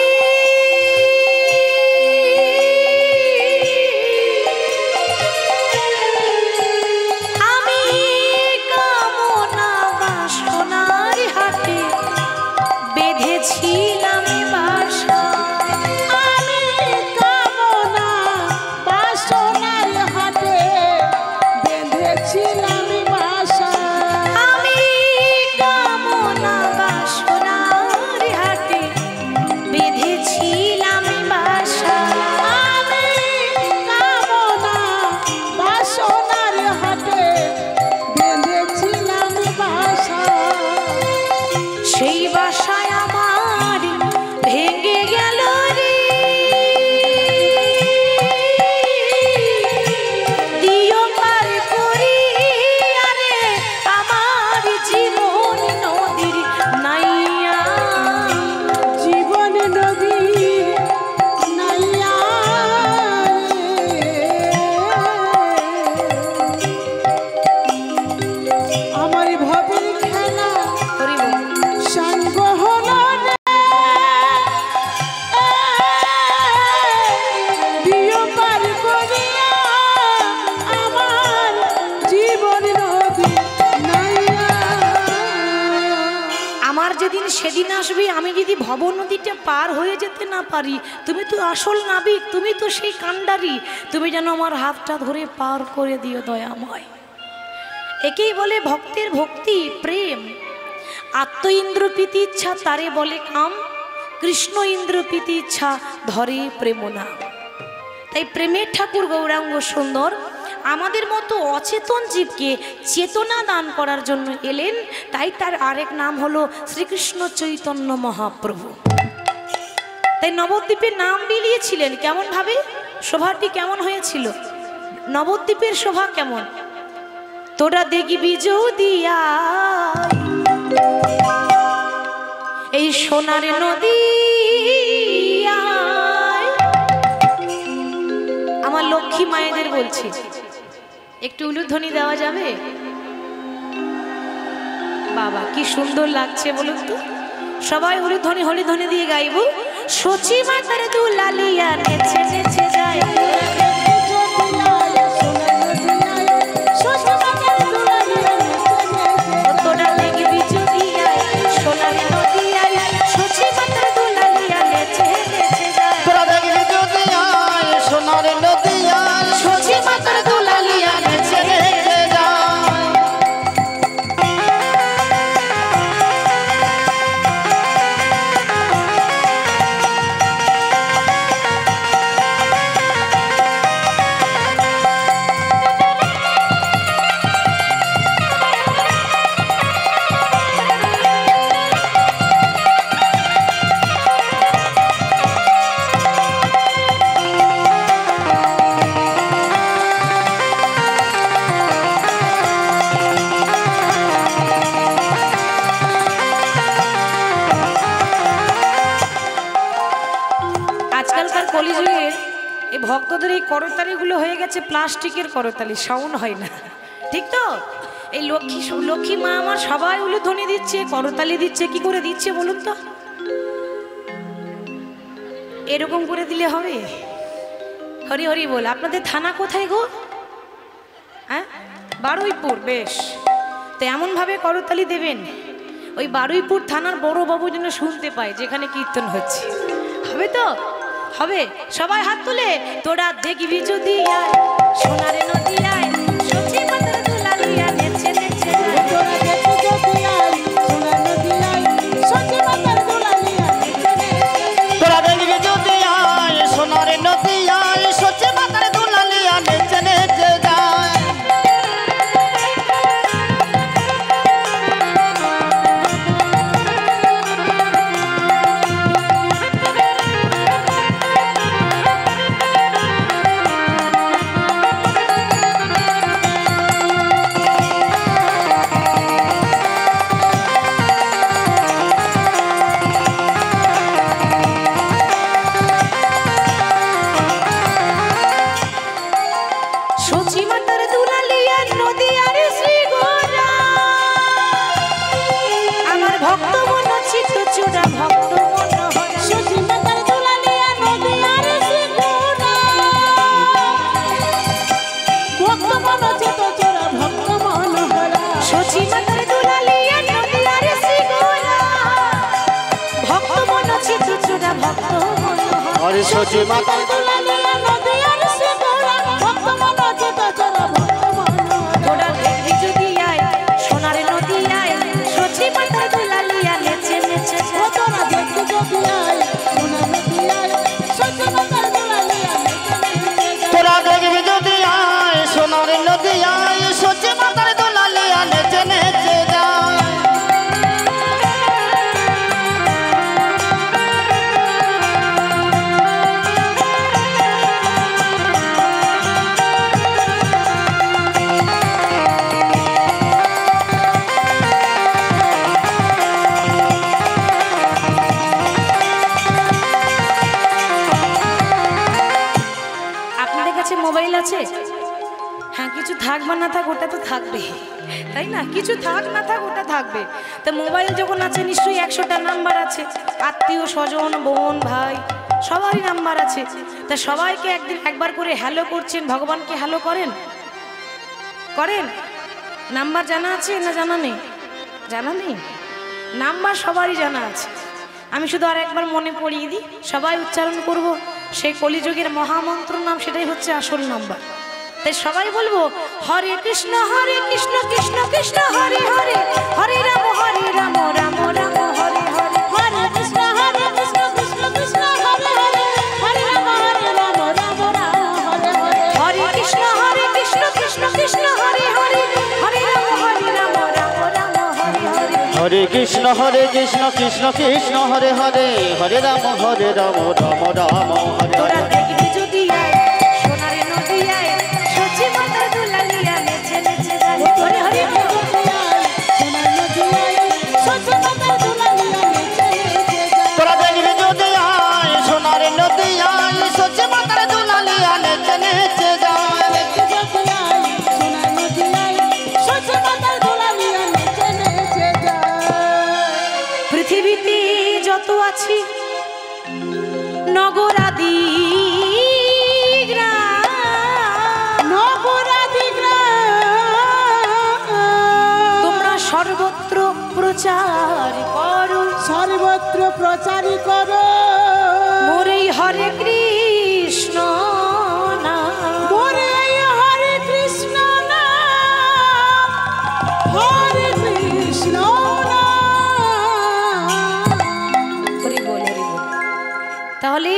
আমি কামনা বাসনার হাতে বেঁধেছিলাম বাসা। আমি কামনা বাসনার হাটে বেঁধেছিলাম বাসা। আমি কামনা বাসনার হাতে বেঁধেছিলাম বাসা। আমি কামনা বাসনার হাটে বেঁধেছিলাম বাসা। সেই বাসায় আমার ভেঙে গেল রে। দিও পার করি আরে, আমার জীবন নদীর নাইয়া। জীবন নদী নাইয়া রে, আমার ভবের খেলা হরি বল। সঙ্গ হলো রে। দিও পার করিয়া আমার জীবন নদী নাইয়া। আমার যেদিন সেদিন আসবে, আমি যদি ভব নদীটা পার হয়ে যেতে না পারি, তুমি তো আসল নাবিক, তুমি তো সেই কাণ্ডারি, তুমি যেন আমার হাতটা ধরে পার করে দিও দয়াময়। একেই বলে ভক্তের ভক্তি, প্রেম। আত্ম ইন্দ্র প্রীতি ইচ্ছা তারে বলে কাম, কৃষ্ণ ইন্দ্র প্রীতি ইচ্ছা ধরে প্রেম নাম। তাই প্রেমের ঠাকুর গৌরাঙ্গ সুন্দর আমাদের মতো অচেতন জীবকে চেতনা দান করার জন্য এলেন। তাই তার আরেক নাম হলো শ্রীকৃষ্ণ চৈতন্য মহাপ্রভু। তাই নবদ্বীপের নাম বিলিয়েছিলেন কেমন ভাবে? শোভাটি কেমন হয়েছিল? নবদ্বীপের শোভা কেমন? তোরা দেখবি যদিয়া এই সোনার নদী। আমার লক্ষ্মী মায়েদের বলছি, একটু উলুধ্বনি দেওয়া যাবে? বাবা কি সুন্দর লাগছে বলুন তো। সবাই উলুধ্বনি হরিধ্বনি দিয়ে গাইব। সচি মাতার দুলালিয়া নেচে নেচে যায় তোরা দেখবি যদি আয় সোনার নদী আয় সচি মাতার দুলালিয়া নেচে নেচে যায় তোরা দেখবি যদি আয় সোনার নদী আয় সচি মাতার দুলালিয়া নেচে নেচে যায় আজকালকার কলিযুগের এই ভক্তদের এই করতালিগুলো হয়ে গেছে প্লাস্টিকের করতালি, সাউন্ড হয় না, ঠিক তো? এই লক্ষ্মী মা আমার সবাই উলুধ্বনি দিচ্ছে, করতালি দিচ্ছে, কি করে দিচ্ছে বলুন তো? এরকম করে দিলে হবে? হরি হরি বল। আপনাদের থানা কোথায় গো? হ্যাঁ, বারুইপুর। বেশ, তো এমনভাবে করতালি দেবেন ওই বারুইপুর থানার বড় বাবু যেন শুনতে পায় যেখানে কীর্তন হচ্ছে। হবে তো? হবে। সবাই হাত তুলে তোরা দেখবি যদি আয় সোনারে নদী আয় সচি মাতার দুলালিয়া নেচে নেচে যায় তোরা দেখবি যদি আয় সোনার নদী আয় সচি মাতার দুলালিয়া নেচে নেচে তোরা দেখবি যদি আয় সোনার নদী আয় সচি মাতার দুলালিয়া নেচে নেচে যায় সচি মাতার দুলালিয়া নদী আর শ্রী গোরা আমার ভক্ত মন চিত্ত চূড়া ভক্ত মন হরা সচি মাতার দুলালিয়া নদী আর শ্রীগুণা ভক্ত মন চিত চোরা ভক্ত মনোহরা সচি মাতার দুলালিয়া নদী আর শ্রী গোরা ভক্ত মন চিত্ত চূড়া ভক্ত মন হরা হরে সচি মাতার দুলালিয়া নদী আর শ্রীগুণা ভক্ত মন চিত চোরা ভক্ত মনোহরা তোরা দেখবি যদি আয় সোনার নদী আয় সচি মাতার দুলালিয়া নেচে নেচে যায় তোরা দেখবি যদি আয় সোনার নদী আয় সচি মাতার দুলালিয়া নেচে নেচে যায় তোরা দেখবি যদি আয় সোনার নদী আয় সচি মাতার দুলালিয়া নেচে নেচে যায় আপনাদের কাছে মোবাইল আছে? হ্যাঁ, কিছু থাক বা না থাক ওটা তো থাকবে, তাই না? কিছু থাক না থাক ওটা থাকবে। তা মোবাইল যখন আছে নিশ্চয়ই 100টা নাম্বার আছে, আত্মীয় স্বজন বোন ভাই সবারই নাম্বার আছে। তা সবাইকে একবার করে হ্যালো করছেন, ভগবানকে হ্যালো করেন? করেন? নাম্বার জানা আছে না জানা নেই? জানা নেই? নাম্বার সবারই জানা আছে। আমি শুধু আর একবার মনে পড়িয়ে দিই, সবাই উচ্চারণ করব সেই কলিযুগের মহামন্ত্র নাম, সেটাই হচ্ছে আসল নাম্বার। তাই সবাই বলবো হরে কৃষ্ণ কৃষ্ণ কৃষ্ণ হরে হরে, হরে রাম রাম রাম হরে হরে, হরে কৃষ্ণ কৃষ্ণ কৃষ্ণ হরে হরে, হরে রাম রাম রাম হরে হরে। হরে কৃষ্ণ কৃষ্ণ কৃষ্ণ হরে হরে, হরে রাম রাম হরে হরে। হরে কৃষ্ণ কৃষ্ণ কৃষ্ণ হরে হরে, হরে রাম রাম হরে তোরা হরে। দেখবি যদি আয় সোনার নদী আয় সচি মাতার দুলালিয়া নেচে নেচে যায় হরে হরে। সোনার নদী আয় সচি মাতার দুলালিয়া নেচে নেচে যায়। তোরা দেখবি যদি আয় সোনার নদী আয় সচি মাতার দুলালিয়া নেচে নেচে যায় যদি আয় সোনার নদী আয় সচি মাতার দুলালিয়া নেচে নেচে যায়। পৃথিবীতে যত আছি প্রচার করো, সর্বত্র প্রচারী করো মোরে হরে কৃষ্ণ নাম, মোরে হরে কৃষ্ণ নাম, হরে কৃষ্ণ নাম। হরি বল, হরি বল। তাহলে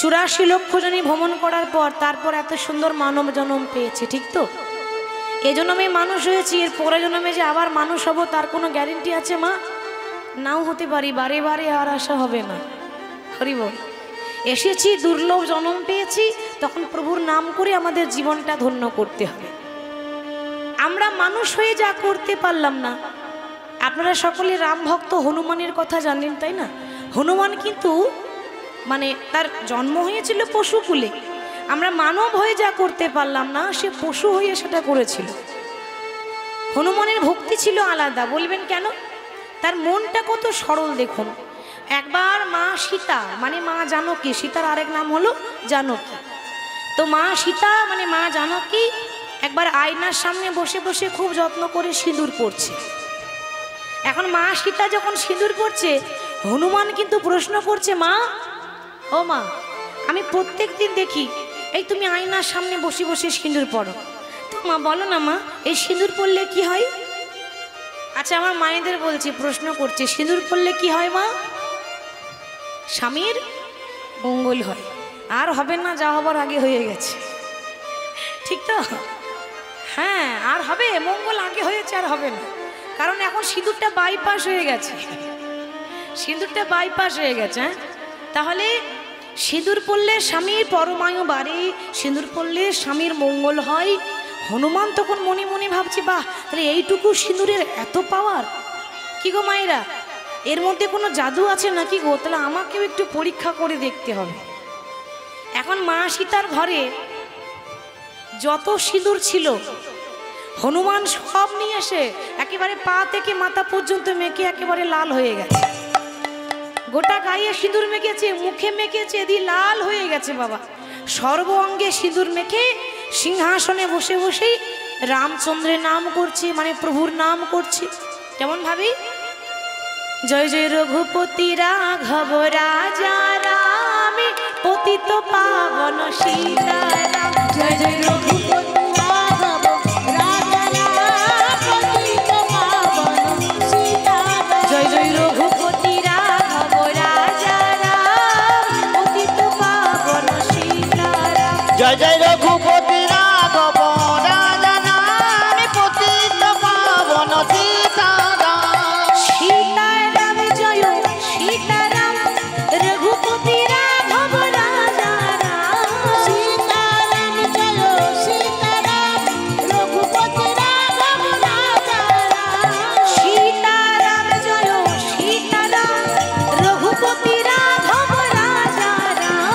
84 লক্ষ জনই ভ্রমণ করার পর তারপর এত সুন্দর মানব জন্ম পেয়েছে, ঠিক তো? এই জন্মে মানুষ হয়েছি, এর পরে জন্মে যে আবার মানুষ হব তার কোনো গ্যারেন্টি আছে মা? নাও হতে পারি, বারে বারে আর আসা হবে না। হরি বল। এসেছি, দুর্লভ জন্ম পেয়েছি, তখন প্রভুর নাম করে আমাদের জীবনটা ধন্য করতে হবে। আমরা মানুষ হয়ে যা করতে পারলাম না। আপনারা সকলে রাম ভক্ত হনুমানের কথা জানেন, তাই না? হনুমান কিন্তু মানে তার জন্ম হয়েছিল পশুকুলে। আমরা মানব হয়ে যা করতে পারলাম না, সে পশু হয়ে সেটা করেছিল। হনুমানের ভক্তি ছিল আলাদা। বলবেন কেন? তার মনটা কত সরল দেখুন। একবার মা সীতা মানে মা জানকী, সীতার আরেক নাম হলো জানকী। তো মা সীতা মানে মা জানকী একবার আয়নার সামনে বসে বসে খুব যত্ন করে সিঁদুর পরছে। এখন মা সীতা যখন সিঁদুর পরছে, হনুমান কিন্তু প্রশ্ন করছে, মা ও মা, আমি প্রত্যেক দিন দেখি এই তুমি আয়নার সামনে বসে বসে সিঁদুর পরো, তো মা বলো না মা, এই সিঁদুর পরলে কি হয়? আচ্ছা, আমার মায়েদের বলছি, প্রশ্ন করছে, সিঁদুর পরলে কি হয় মা? স্বামীর মঙ্গল হয়। আর হবে না, যা হবার আগে হয়ে গেছে, ঠিক তো? হ্যাঁ, আর হবে, মঙ্গল আগে হয়েছে, আর হবে না। কারণ এখন সিঁদুরটা বাইপাস হয়ে গেছে, সিঁদুরটা বাইপাস হয়ে গেছে। হ্যাঁ, তাহলে সিঁদুর পরলে স্বামীর পরমায়ু বাড়ে, সিঁদুর পরলে স্বামীর মঙ্গল হয়। হনুমান তখন মনে মনে ভাবছে, বাহ, তাহলে এইটুকু সিঁদুরের এত পাওয়ার! কি গো মায়েরা, এর মধ্যে কোনো জাদু আছে নাকি গো? তাহলে আমাকেও একটু পরীক্ষা করে দেখতে হবে। এখন মা সীতার ঘরে যত সিঁদুর ছিল, হনুমান সব নিয়ে এসে একেবারে পা থেকে মাথা পর্যন্ত মেখে একেবারে লাল হয়ে গেছে। গোটা গায়ে সিঁদুর মেখেছে, মুখে মেখেছে, এদি লাল হয়ে গেছে বাবা। সর্ব অঙ্গে সিঁদুর মেখে সিংহাসনে বসে বসেই রামচন্দ্রের নাম করছে, মানে প্রভুর নাম করছে। কেমন ভাবি? জয় জয় রঘুপতি রাঘব রাজা রাম, পতিত পাবন সীতারাম। জয় জয় রঘুপতি রাঘব রাজা রাম, পতিত পাবন সীতারাম। জয় জয় রঘুপতি রাঘব রাজা রাম, পতিত পাবন সীতারাম। জয় জয় রঘুপতি রাঘব রাজা নাম, পতিত পাবন সীতারাম। সীতারাম জয় সীতারাম, রঘুপতি রাঘব রাজা রাম। সীতারাম জয় সীতারাম, রঘুপতি রাঘব রাজা রাম। সীতারাম জয় সীতারাম, রঘুপতি রাঘব রাজা রাম।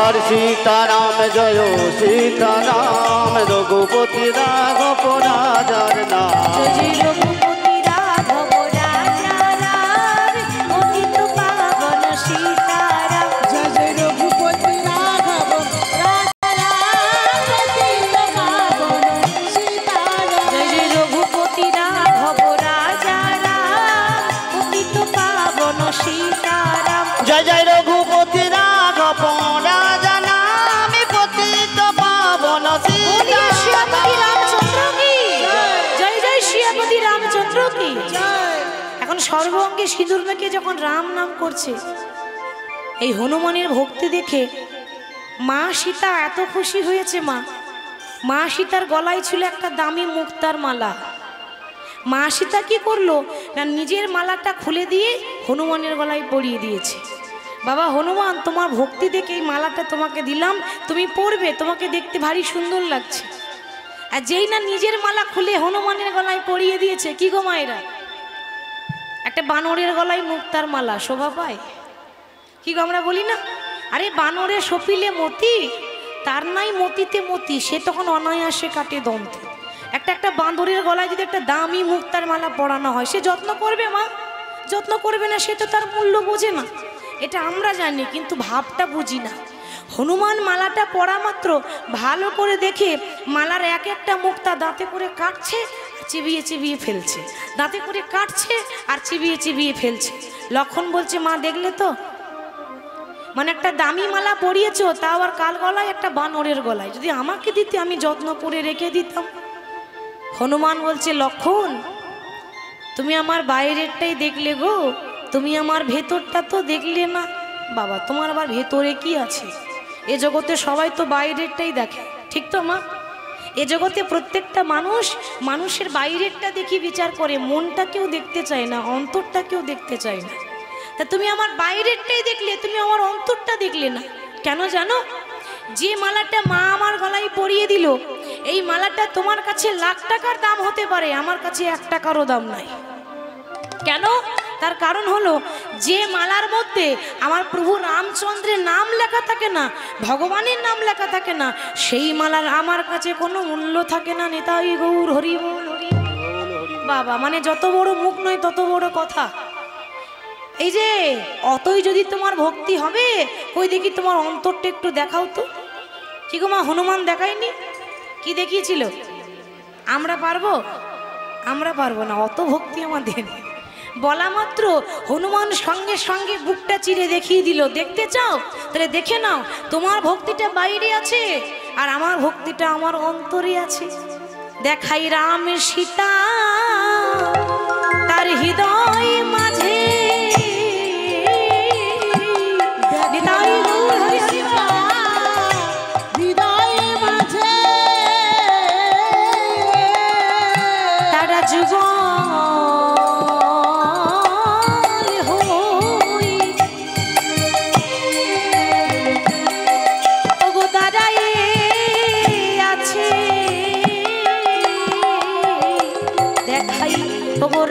আর সীতারাম জয় সীতারাম, রঘুপতি রাঘব রাজার নাম। জয় জয় রঘুপতি রাঘব রাজা রাম, পতিত পাবন সীতারাম। জয় জয় রঘুপতি রাঘব রাজা রাম, পতিত পাবন সীতারাম। জয় জয় রঘুপতি রাঘব রাজা রাম, পতিত পাবন সীতারাম। জয় জয় রঘুপতি রাঘব রাজা নাম, পতিত পাবন বলিয়ে শ্রীপতি সীতারাম। রামচন্দ্র কি জয়, জয় শ্রীপতি রামচন্দ্র কি। জয়। এখন সর্ব অঙ্গে সিঁদুর মেখে যখন রাম নাম করছে, এই হনুমানের ভক্তি দেখে মা সীতা এত খুশি হয়েছে। মা সীতার গলায় ছিল একটা দামি মুক্তার মালা। মা সীতা কি করলো না, নিজের মালাটা খুলে দিয়ে হনুমানের গলায় পরিয়ে দিয়েছে। বাবা হনুমান, তোমার ভক্তি দেখে এই মালাটা তোমাকে দিলাম, তুমি পরবে, তোমাকে দেখতে ভারী সুন্দর লাগছে। আর যেই না নিজের মালা খুলে হনুমানের গলায় পরিয়ে দিয়েছে, কি গো মায়েরা, একটা বানরের গলায় মুক্তার মালা শোভা পায়? কি গো আমরা বলি না, আরে বানরে সপিলে মতি, তার নাই মতিতে মতি, সে তখন অনায়াসে কাটে দন্তে। একটা বাঁদরের গলায় যদি একটা দামি মুক্তার মালা পরানো হয়, সে যত্ন করবে মা? যত্ন করবে না, সে তো তার মূল্য বোঝে না। এটা আমরা জানি, কিন্তু ভাবটা বুঝি না। হনুমান মালাটা পরা মাত্র ভালো করে দেখে মালার এক একটা মুক্তা দাঁতে করে কাটছে, চিবিয়ে চিবিয়ে ফেলছে। দাঁতে করে কাটছে আর চিবিয়ে চিবিয়ে ফেলছে। লক্ষণ বলছে, মা দেখলে তো, মানে একটা দামি মালা পরিয়েছো, তা আবার কাল গলায়, একটা বানরের গলায়। যদি আমাকে দিতে আমি যত্ন করে রেখে দিতাম। হনুমান বলছে, লক্ষণ তুমি আমার বাইরেরটাই দেখলে গো, তুমি আমার ভেতরটা তো দেখলে না। বাবা, তোমার আবার ভেতরে কি আছে? এ জগতে সবাই তো বাইরেরটাই দেখে, ঠিক তো মা? এ জগতে প্রত্যেকটা মানুষ মানুষের বাইরেরটা দেখি বিচার করে, মনটা কেউ দেখতে চায় না, অন্তরটা কেউ দেখতে চায় না। তা তুমি আমার বাইরেরটাই দেখলে, তুমি আমার অন্তরটা দেখলে না কেন জানো? যে মালাটা মা আমার গলায় পরিয়ে দিল, এই মালাটা তোমার কাছে লাখ টাকার দাম হতে পারে, আমার কাছে 1 টাকারও দাম নাই। কেন? তার কারণ হলো, যে মালার মধ্যে আমার প্রভু রামচন্দ্রের নাম লেখা থাকে না, ভগবানের নাম লেখা থাকে না, সেই মালার আমার কাছে কোনো মূল্য থাকে না। নিতাই গৌর হরি বল, হরি বাবা। মানে যত বড় মুখ নয় তত বড় কথা। এই যে অতই যদি তোমার ভক্তি হবে, কই দেখি তোমার অন্তরটা একটু দেখাও তো। কি গো মা, হনুমান দেখায়নি? কি দেখিয়েছিল? আমরা পারবো? আমরা পারবো না, অত ভক্তি আমাদের। বলা মাত্র হনুমান সঙ্গে সঙ্গে বুকটা চিরে দেখিয়ে দিল, দেখতে চাও তাহলে দেখে নাও, তোমার ভক্তিটা বাইরে আছে আর আমার ভক্তিটা আমার অন্তরে আছে। দেখাই রাম সীতা তার হৃদয় মাঝে, তারা যুগ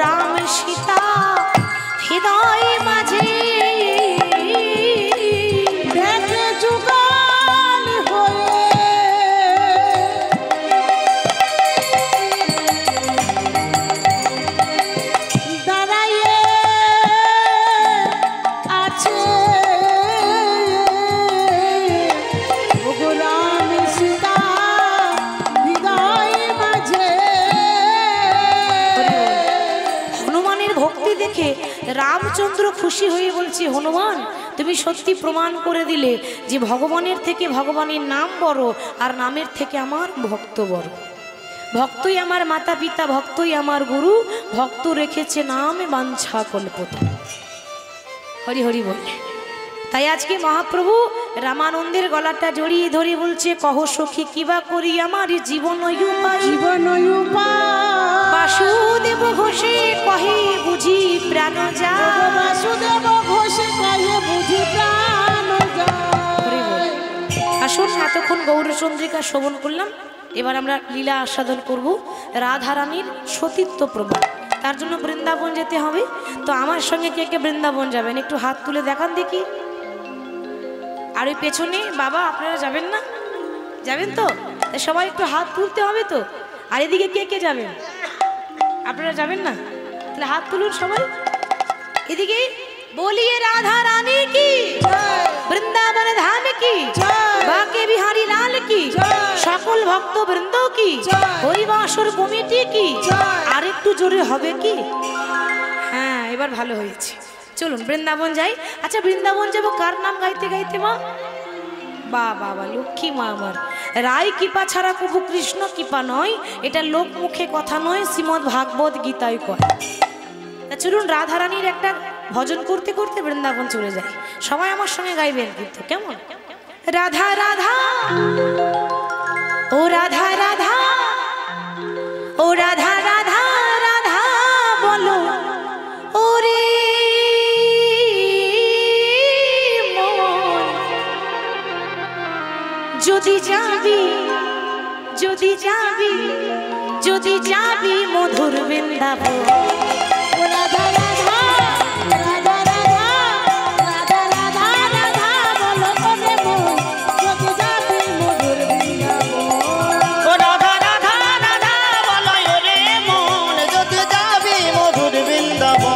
রাম সীতা হৃদয় মাঝে, দেখে যুগল হয়ে দাঁড়াইয়ে আছে। রাম সীতা হৃদয় মাঝে। ভক্তি দেখে রামচন্দ্র খুশি হয়ে বলছে, হনুমান তুমি সত্যি প্রমাণ করে দিলে যে ভগবানের থেকে ভগবানের নাম বড়, আর নামের থেকে আমার ভক্ত বড়। ভক্তই আমার মাতা পিতা, ভক্তই আমার গুরু, ভক্ত রেখেছে নামে বাঞ্ছা কল্পতা। হরি হরি বল। তাই আজকে মহাপ্রভু রামানন্দের গলাটা জড়িয়ে ধরে বলছে, কহ সখী কিবা করি আমার জীবন বাসুদেব ঘোষে কহে বুঝি প্রাণ যায়, বাসুদেব ঘোষে কহে বুঝি প্রাণ যায়। আসুন, এতক্ষণ গৌরচন্দ্রিকা শ্রবণ করলাম, এবার আমরা লীলা আস্বাদন করব রাধারানীর সতীত্ব প্রমাণ। তার জন্য বৃন্দাবন যেতে হবে। তো আমার সঙ্গে কে কে বৃন্দাবন যাবেন একটু হাত তুলে দেখান দেখি। আর ওই পেছনে বাবা, আপনারা যাবেন না? যাবেন তো? সবাই একটু হাত তুলতে হবে তো। আর এদিকে কে কে যাবেন? আপনারা যাবেন না? তাহলে হাত তুলুন সবাই। এদিকে বলিয়ে রাধা রানী কি, বৃন্দাবন ধাম কি, বাকে বিহারী লাল কি, সকল ভক্ত বৃন্দ কি, হরিবাসর কমিটি কি। আর একটু জোরে হবে কি? হ্যাঁ, এবার ভালো হয়েছে। চলুন বৃন্দাবন যাই। আচ্ছা, বৃন্দাবন যাবো কার নাম গাইতে গাইতে মা? বাবা লক্ষ্মী মা আমার। রায় কৃপা ছাড়া কবু কৃষ্ণ কৃপা নয়, এটা লোক মুখে কথা নয়, শ্রীমদ ভাগবত গীতায় কয়। চলুন রাধারানীর একটা ভজন করতে করতে বৃন্দাবন চলে যায়। সবাই আমার সঙ্গে গাইবেন কিন্তু, কেমন? রাধা রাধা ও রাধা রাধা ও রাধা রাধা রাধা বলো ওরে যদি যাবি যদি যাবি যদি যাবি মধুর বৃন্দাবন। রাধা রাধা রাধা রাধা রাধা রাধা রাধা বলো ওরে মন, যদি যাবি মধুর বৃন্দাবন। রাধা রাধা রাধা বলো ওরে মন, যদি যাবি মধুর বৃন্দাবন।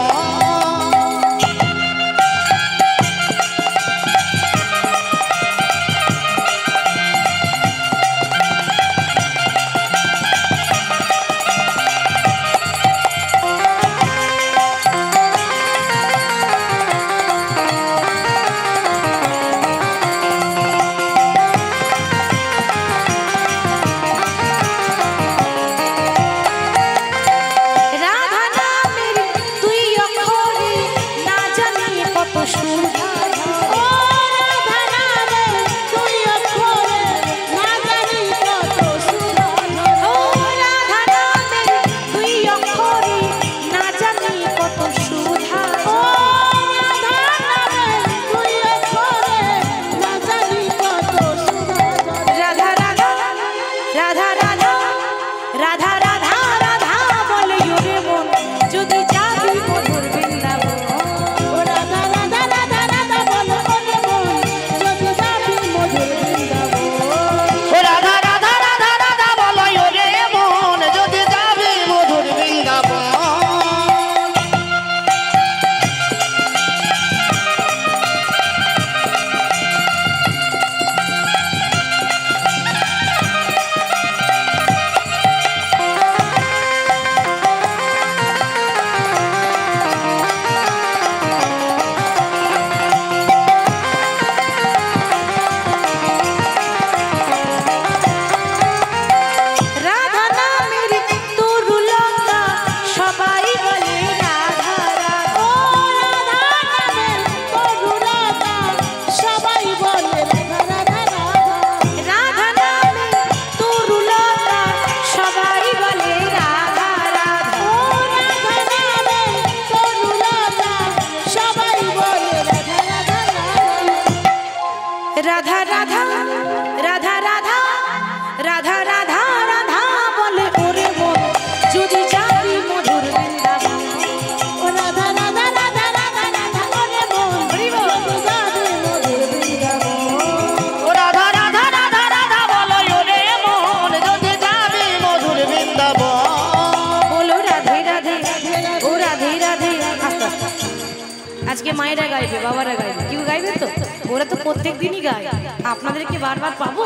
মায়েরা গাইবে, বাবারা গাইবে, কেউ গাইবে তো? ওরা তো প্রত্যেক দিনই গায়। আপনাদেরকে বারবার পাবো?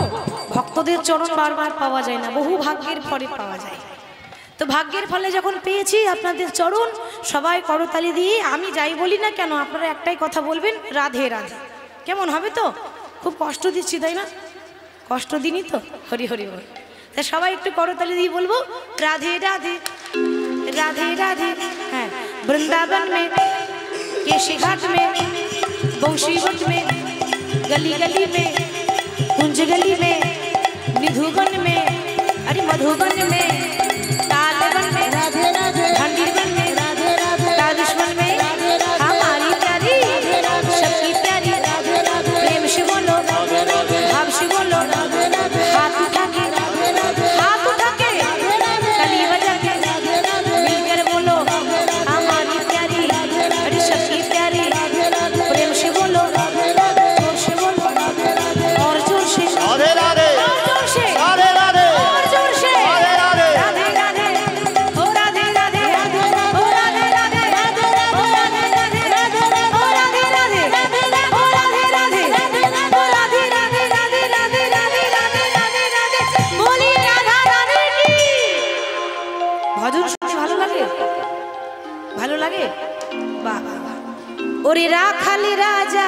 ভক্তদের চরণ বারবার পাওয়া যায় না, বহু ভাগ্যের ফলে পাওয়া যায়। তো ভাগ্যের ফলে যখন পেয়েছি আপনাদের চরণ, সবাই করতালি দিয়ে, আমি যাই বলি না কেন আপনারা একটাই কথা বলবেন, রাধে রাধে। কেমন হবে তো? খুব কষ্ট দিচ্ছি তাই না? কষ্ট দিনই তো, হরি হরি বল। তা সবাই একটু করতালি দিয়ে বলবো রাধে রাধে राधे राधे। हैं वृंदावन में, केशी घाट में, बंशीवट में, गली गली में, कुंज गली में, निधुवन में, अरे मधुबन में, तालवन में, राधे राधे खंडीवन में, राधे राधे तालिश्वन में, हमारी प्यारी सबकी प्यारी, प्रेम से बोलो, भाव से बोलो, हाथ उठा के, हाथ उठा के, ताली बजा के, मिलकर बोलो हमारी प्यारी, अरे सबकी प्यारी, प्रेम से बोलो, जोर से बोलो, और जोर से, राधे राधे और जोर से, राधे राधे और जोर से, राधे राधे राधे राधे, ओ राधे राधे, ओ राधे राधे, ओ राधे राधे, ओ राधे राधे, ओ राधे राधे, ओ राधे राधे, राधे राधे, राधे राधे, राधे राधे, बोलिए राधा रानी की। ভজন শুনতে ভালো লাগে? ভালো লাগে? বাহ বাহ বাহ। ওরে রাখালি রাজা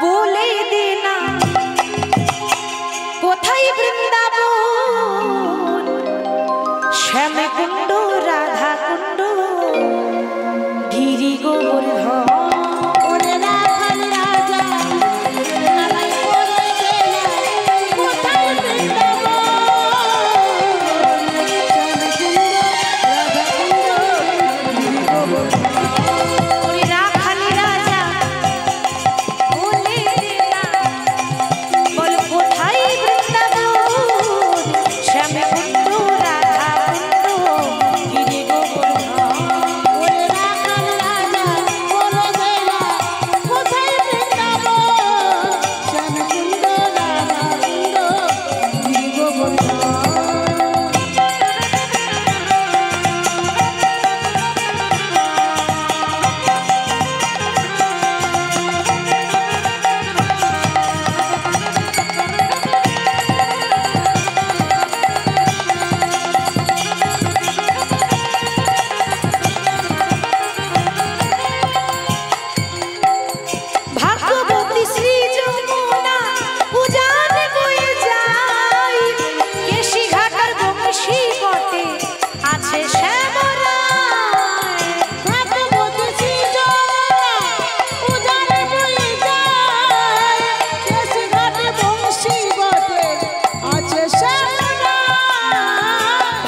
বলে দে না কোথায় বৃন্দাবন, শ্যাম কুণ্ড রাধা কুণ্ড গিরি গোবর্ধন। ওরে রাখাল রাজা আমায় বলে দে না কোথায় বৃন্দাবন, ওরে রাখালি রাজা বলে দে না বল কোথায় বৃন্দাবন, শ্যাম কুণ্ড রাধা কুণ্ড গিরি গোবর্ধন। ওরে রাখাল রাজা বলে দে না কোথায় বৃন্দাবন, শ্যামকুণ্ড রাধাকুণ্ড গিরি গোবর্ধন। ভাগ্যবতী শ্রী যমুনা উজান বয়ে যায়, কেশি ঘাটার বংশী বটে আছে শ্যামরায়। ভাগ্যবতী শ্রী যমুনা উজানে বয়ে যায়, কেশি ঘাটে বংশী বটে আছে শ্যামরায়।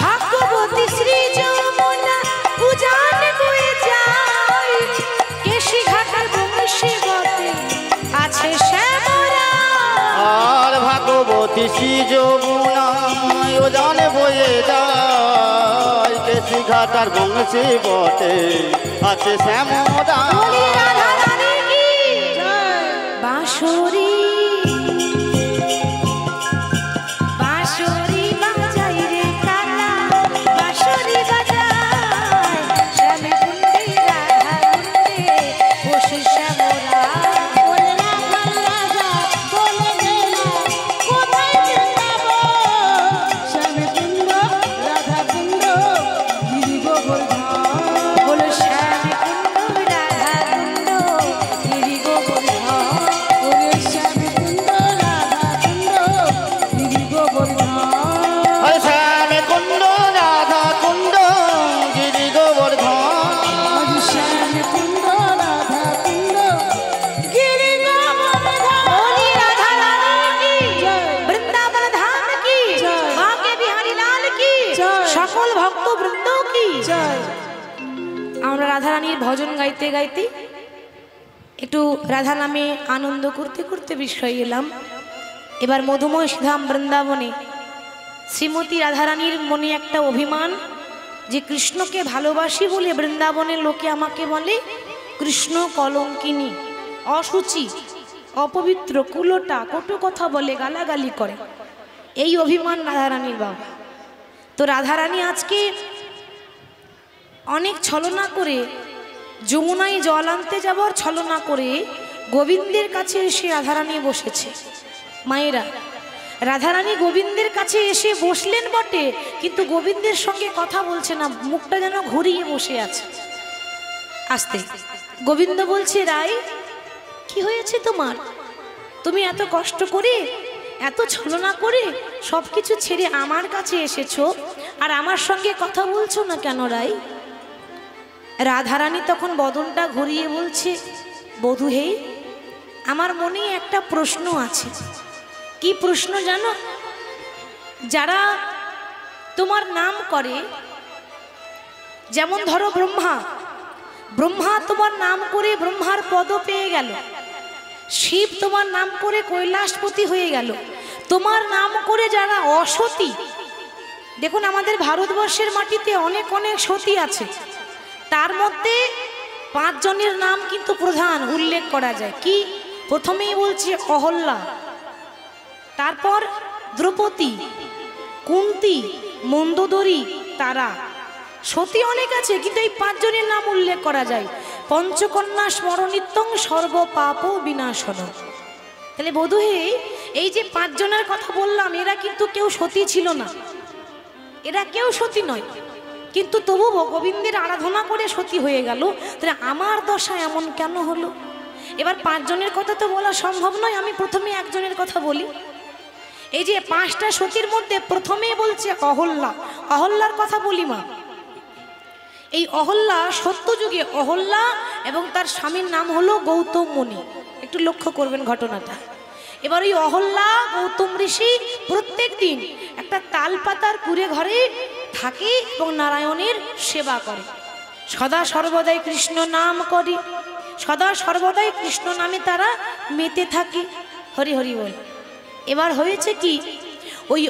ভাগ্যবতী শ্রী যমুনা উজান বয়ে যায়, কেশি ঘাটার বংশী বটে আছে শ্যামরায়। আর ভাগবতী শ্রী যমুনায় উজান বয়ে যায়, কেশি ঘাটার বংশী বটে আছে শ্যামরা। বলি রাধা রানী কি। বাঁশরি বাঁশরি বাজাই রে কালা, বাঁশরি বাজায়, শ্যামে কুণ্ডে রাধা কুণ্ডে বসে শ্যামরা। ওরে রাখাল রাজা বলে দে না কোথায় বৃন্দাবন, শ্যামকুণ্ড রাধাকুণ্ড গিরি গোবর্ধন। বলো শ্যামে কুণ্ড রাধা কুণ্ড গিরি গোবর্ধন। ওরে শ্যামকুণ্ড রাধাকুণ্ড গিরি গোবর্ধন। হরে শ্যাম কুণ্ড রাধা কুণ্ড গিরি গোবর্ধন। আজ শ্যামকুণ্ড রাধাকুণ্ড গিরি গোবর্ধন। बोली राधा रानी की, जय। वृंदावन धाम की, जय। बांके बिहारी लाल की, जय। সকল ভক্ত বৃন্দ কি। জয়। আমরা রাধা রানীর ভজন গাইতে গাইতে একটু রাধা নামে আনন্দ করতে করতে বিষয় এলাম। এবার মধুময় ধাম বৃন্দাবনে শ্রীমতী রাধারানীর মনে একটা অভিমান যে কৃষ্ণকে ভালোবাসি বলে বৃন্দাবনের লোকে আমাকে বলে কৃষ্ণ কলঙ্কিনী, অসুচি, অপবিত্র, কুলোটা, কটু কথা বলে, গালাগালি করে। এই অভিমান রাধারানীর বাবা। তো রাধারানী আজকে অনেক ছলনা করে যমুনায় জল আনতে যাবার ছলনা করে গোবিন্দের কাছে এসে রাধারানী বসেছে। মায়েরা, রাধারানী গোবিন্দের কাছে এসে বসলেন বটে, কিন্তু গোবিন্দের সঙ্গে কথা বলছে না, মুখটা যেন ঘুরিয়ে বসে আছে। আস্তে গোবিন্দ বলছে, রাই কি হয়েছে তোমার? তুমি এত কষ্ট করে, এত ছলনা করে সব কিছু ছেড়ে আমার কাছে এসেছো, আর আমার সঙ্গে কথা বলছো না কেন রাই? রাধারানী তখন বদনটা ঘুরিয়ে বলছে, বধূ হে, আমার মনে একটা প্রশ্ন আছে। কি প্রশ্ন জানো? যারা তোমার নাম করে, যেমন ধরো ব্রহ্মা, ব্রহ্মা তোমার নাম করে ব্রহ্মার পদ পেয়ে গেল, শিব তোমার নাম করে কৈলাসপতি হয়ে গেল, তোমার নাম করে যারা অসতী, দেখুন আমাদের ভারতবর্ষের মাটিতে অনেক অনেক সতী আছে, তার মধ্যে 5 জনের নাম কিন্তু প্রধান উল্লেখ করা যায়। কি? প্রথমেই বলছে অহল্যা, তারপর দ্রৌপদী, কুন্তী, মন্দোদরী, তারা। সতী অনেক আছে, কিন্তু এই 5 জনের নাম উল্লেখ করা যায়। পঞ্চকন্যা স্মরণিত্যং সর্ব পাপ বিনাশন। তাহলে বধূ হে, এই যে 5 জনের কথা বললাম, এরা কিন্তু কেউ সতী ছিল না, এরা কেউ সতী নয়, কিন্তু তবু গোবিন্দের আরাধনা করে সতী হয়ে গেল। তাহলে আমার দশা এমন কেন হলো? এবার 5 জনের কথা তো বলা সম্ভব নয়, আমি প্রথমে 1 জনের কথা বলি। এই যে 5টা সতীর মধ্যে প্রথমে বলছে অহল্যা, অহল্যার কথা বলি মা। এই অহল্যা সত্যযুগে অহল্যা এবং তার স্বামীর নাম হলো গৌতম মুনি। একটু লক্ষ্য করবেন ঘটনাটা। এবার ওই অহল্যা গৌতম ঋষি প্রত্যেক দিন একটা তালপাতার কুড়ে ঘরে থাকে এবং নারায়ণের সেবা করে, সদা সর্বদাই কৃষ্ণ নাম করে, সদা সর্বদাই কৃষ্ণ নামে তারা মেতে থাকে। হরি হরি বল। এবার হয়েছে কি, ওই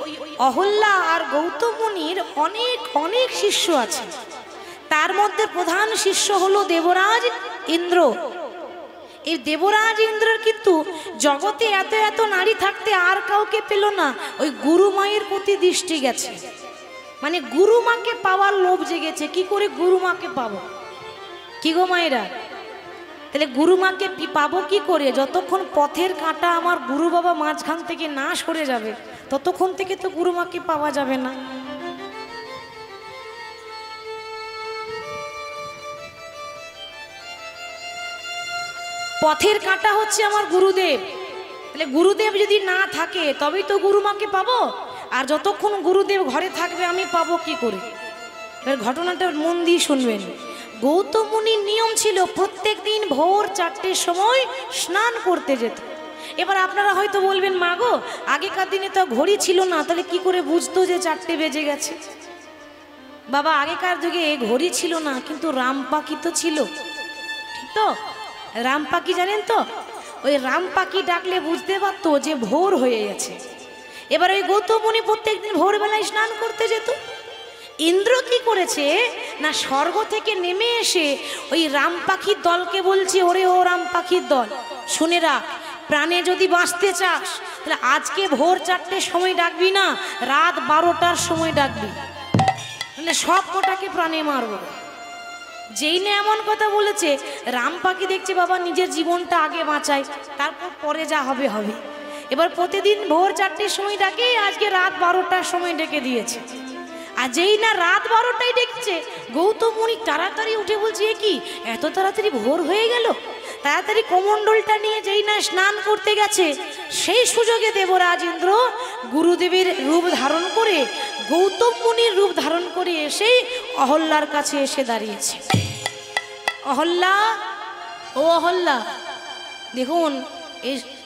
অহল্যা আর গৌতম মুনির অনেক অনেক শিষ্য আছে, তার মধ্যে প্রধান শিষ্য হলো দেবরাজ ইন্দ্র। এই দেবরাজ ইন্দ্রের কিন্তু জগতে এত এত নারী থাকতে আর কাউকে পেল না, ওই গুরু মায়ের প্রতি দৃষ্টি গেছে, মানে গুরু মাকে পাওয়ার লোভ জেগেছে। কি করে গুরু মাকে পাবো? কি গো মায়েরা, তাহলে গুরু মাকে পাবো কি করে? যতক্ষণ পথের কাঁটা আমার গুরু বাবা মাঝখান থেকে না সরে যাবে, ততক্ষণ থেকে তো গুরু মাকে পাওয়া যাবে না। পথের কাঁটা হচ্ছে আমার গুরুদেব, তাহলে গুরুদেব যদি না থাকে তবেই তো গুরু মাকে পাবো, আর যতক্ষণ গুরুদেব ঘরে থাকবে আমি পাবো কি করে? এবার ঘটনাটা মন দিয়ে শুনবেন। গৌতম মুনির নিয়ম ছিল প্রত্যেক দিন ভোর 4টের সময় স্নান করতে যেত। এবার আপনারা হয়তো বলবেন, মা গো, আগেকার দিনে তো ঘড়ি ছিল না, তাহলে কি করে বুঝতো যে 4টে বেজে গেছে? বাবা, আগেকার যুগে ঘড়ি ছিল না, কিন্তু রাম পাখি তো ছিল, ঠিক তো? রাম পাখি জানেন তো? ওই রাম পাখি ডাকলে বুঝতে পারতো যে ভোর হয়ে গেছে। এবার ওই গৌতম মুনি প্রত্যেকদিন ভোরবেলায় স্নান করতে যেত। ইন্দ্র কি করেছে না, স্বর্গ থেকে নেমে এসে ওই রাম পাখির দলকে বলছে, ওরে ও রাম পাখির দল, শুনে রাখ, প্রাণে যদি বাঁচতে চাস তাহলে আজকে ভোর 4টের সময় ডাকবি না, রাত 12টার সময় ডাকবি, মানে সব কটাকে প্রাণে মারবো। যেই না এমন কথা বলেছে, রাম পাখি দেখছে বাবা নিজের জীবনটা আগে বাঁচায়, তারপর পরে যা হবে হবে। এবার প্রতিদিন ভোর 4টের সময় ডাকে, আজকে রাত 12টার সময় ডেকে দিয়েছে। আর যেই না রাত 12টায় ডেকেছে, গৌতম মুনি তাড়াতাড়ি উঠে বলছে, এ কি এত তাড়াতাড়ি ভোর হয়ে গেল? তাড়াতাড়ি কমণ্ডলটা নিয়ে যেই না স্নান করতে গেছে, সেই সুযোগে দেবরাজ ইন্দ্র গুরুদেবের রূপ ধারণ করে, গৌতম মুনির রূপ ধারণ করে এসে অহল্যার কাছে এসে দাঁড়িয়েছে। অহল্যা, ও অহল্যা, দেখুন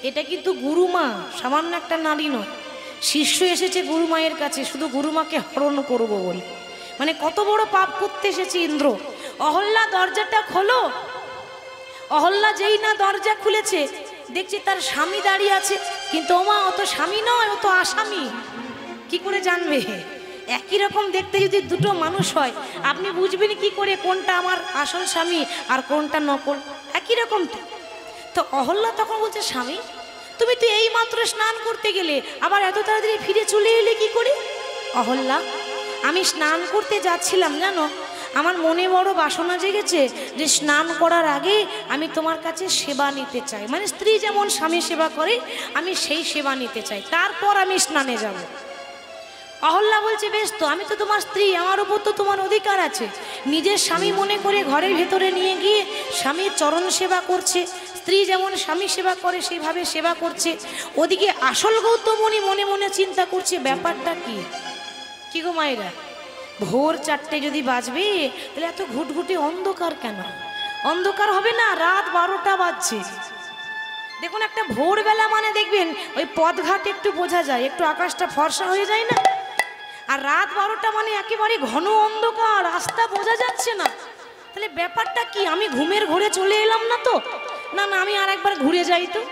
এটা কিন্তু গুরুমা, সামান্য একটা নারী নয়। শিষ্য এসেছে গুরু মায়ের কাছে শুধু গুরুমাকে হরণ করব বলে, মানে কত বড় পাপ করতে এসেছে ইন্দ্র। অহল্যা, দরজাটা খোলো। অহল্যা যেই না দরজা খুলেছে, দেখছি তার স্বামী দাঁড়িয়ে আছে, কিন্তু ওমা, ও তো স্বামী নয়, ও তো আসামি। কি করে জানবে? একই রকম দেখতে যদি দুটো মানুষ হয়, আপনি বুঝবেন কি করে কোনটা আমার আসল স্বামী আর কোনটা নকল? একই রকম তো। তো অহল্যা তখন বলছে, স্বামী তুমি তো এই মাত্র স্নান করতে গেলে, আবার এত তাড়াতাড়ি ফিরে চলে এলে কি করে? অহল্যা, আমি স্নান করতে যাচ্ছিলাম জানো, আমার মনে বড় বাসনা জেগেছে যে স্নান করার আগে আমি তোমার কাছে সেবা নিতে চাই, মানে স্ত্রী যেমন স্বামী সেবা করে আমি সেই সেবা নিতে চাই, তারপর আমি স্নানে যাব। অহল্যা বলছে বেশ তো, আমি তো তোমার স্ত্রী, আমার উপর তো তোমার অধিকার আছে। নিজের স্বামী মনে করে ঘরের ভেতরে নিয়ে গিয়ে স্বামীর চরণ সেবা করছে, স্ত্রী যেমন স্বামী সেবা করে সেইভাবে সেবা করছে। ওদিকে আসল গৌতমণি মনে মনে চিন্তা করছে ব্যাপারটা কি গো মায়েরা, ভোর 4টে যদি বাজবে তাহলে এত ঘুটঘুটে অন্ধকার কেন? অন্ধকার হবে না, রাত 12টা বাজছে। দেখুন একটা ভোরবেলা মানে দেখবেন ওই পথঘাট একটু বোঝা যায়, একটু আকাশটা ফর্সা হয়ে যায় না, আর রাত 12টা মানে একেবারে ঘন অন্ধকার, রাস্তা বোঝা যাচ্ছে না। তাহলে ব্যাপারটা কি? আমি ঘুমের ঘোরে চলে এলাম না তো? না না, আমি আর একবার ঘুরে যাই তো।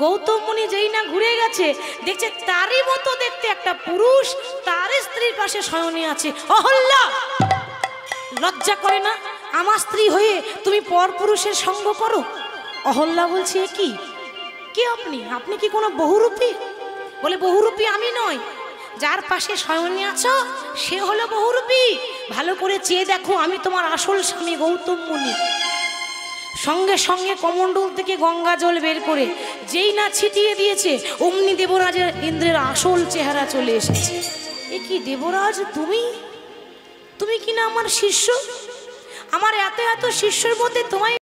গৌতম মুনি যেই না ঘুরে গেছে, দেখছে তারই মতো দেখতে একটা পুরুষ তার স্ত্রীর পাশে শয়নে আছে। অহল্যা, লজ্জা করে না? আমার স্ত্রী হয়ে তুমি পর পুরুষের সঙ্গ করো? অহল্যা বলছে কি কে আপনি? আপনি কি কোনো বহুরূপী? বলে বহুরূপী আমি নয়, যার পাশে শয়নে আছো সে হলো বহুরূপী। ভালো করে চেয়ে দেখো, আমি তোমার আসল স্বামী গৌতম মুনি। সঙ্গে সঙ্গে কমণ্ডল থেকে গঙ্গা জল বের করে যেই না ছিটিয়ে দিয়েছে, অমনি দেবরাজের ইন্দ্রের আসল চেহারা চলে এসেছে। এ কি দেবরাজ, তুমি কি না আমার শিষ্য? আমার এত এত শিষ্যের মধ্যে তোমায়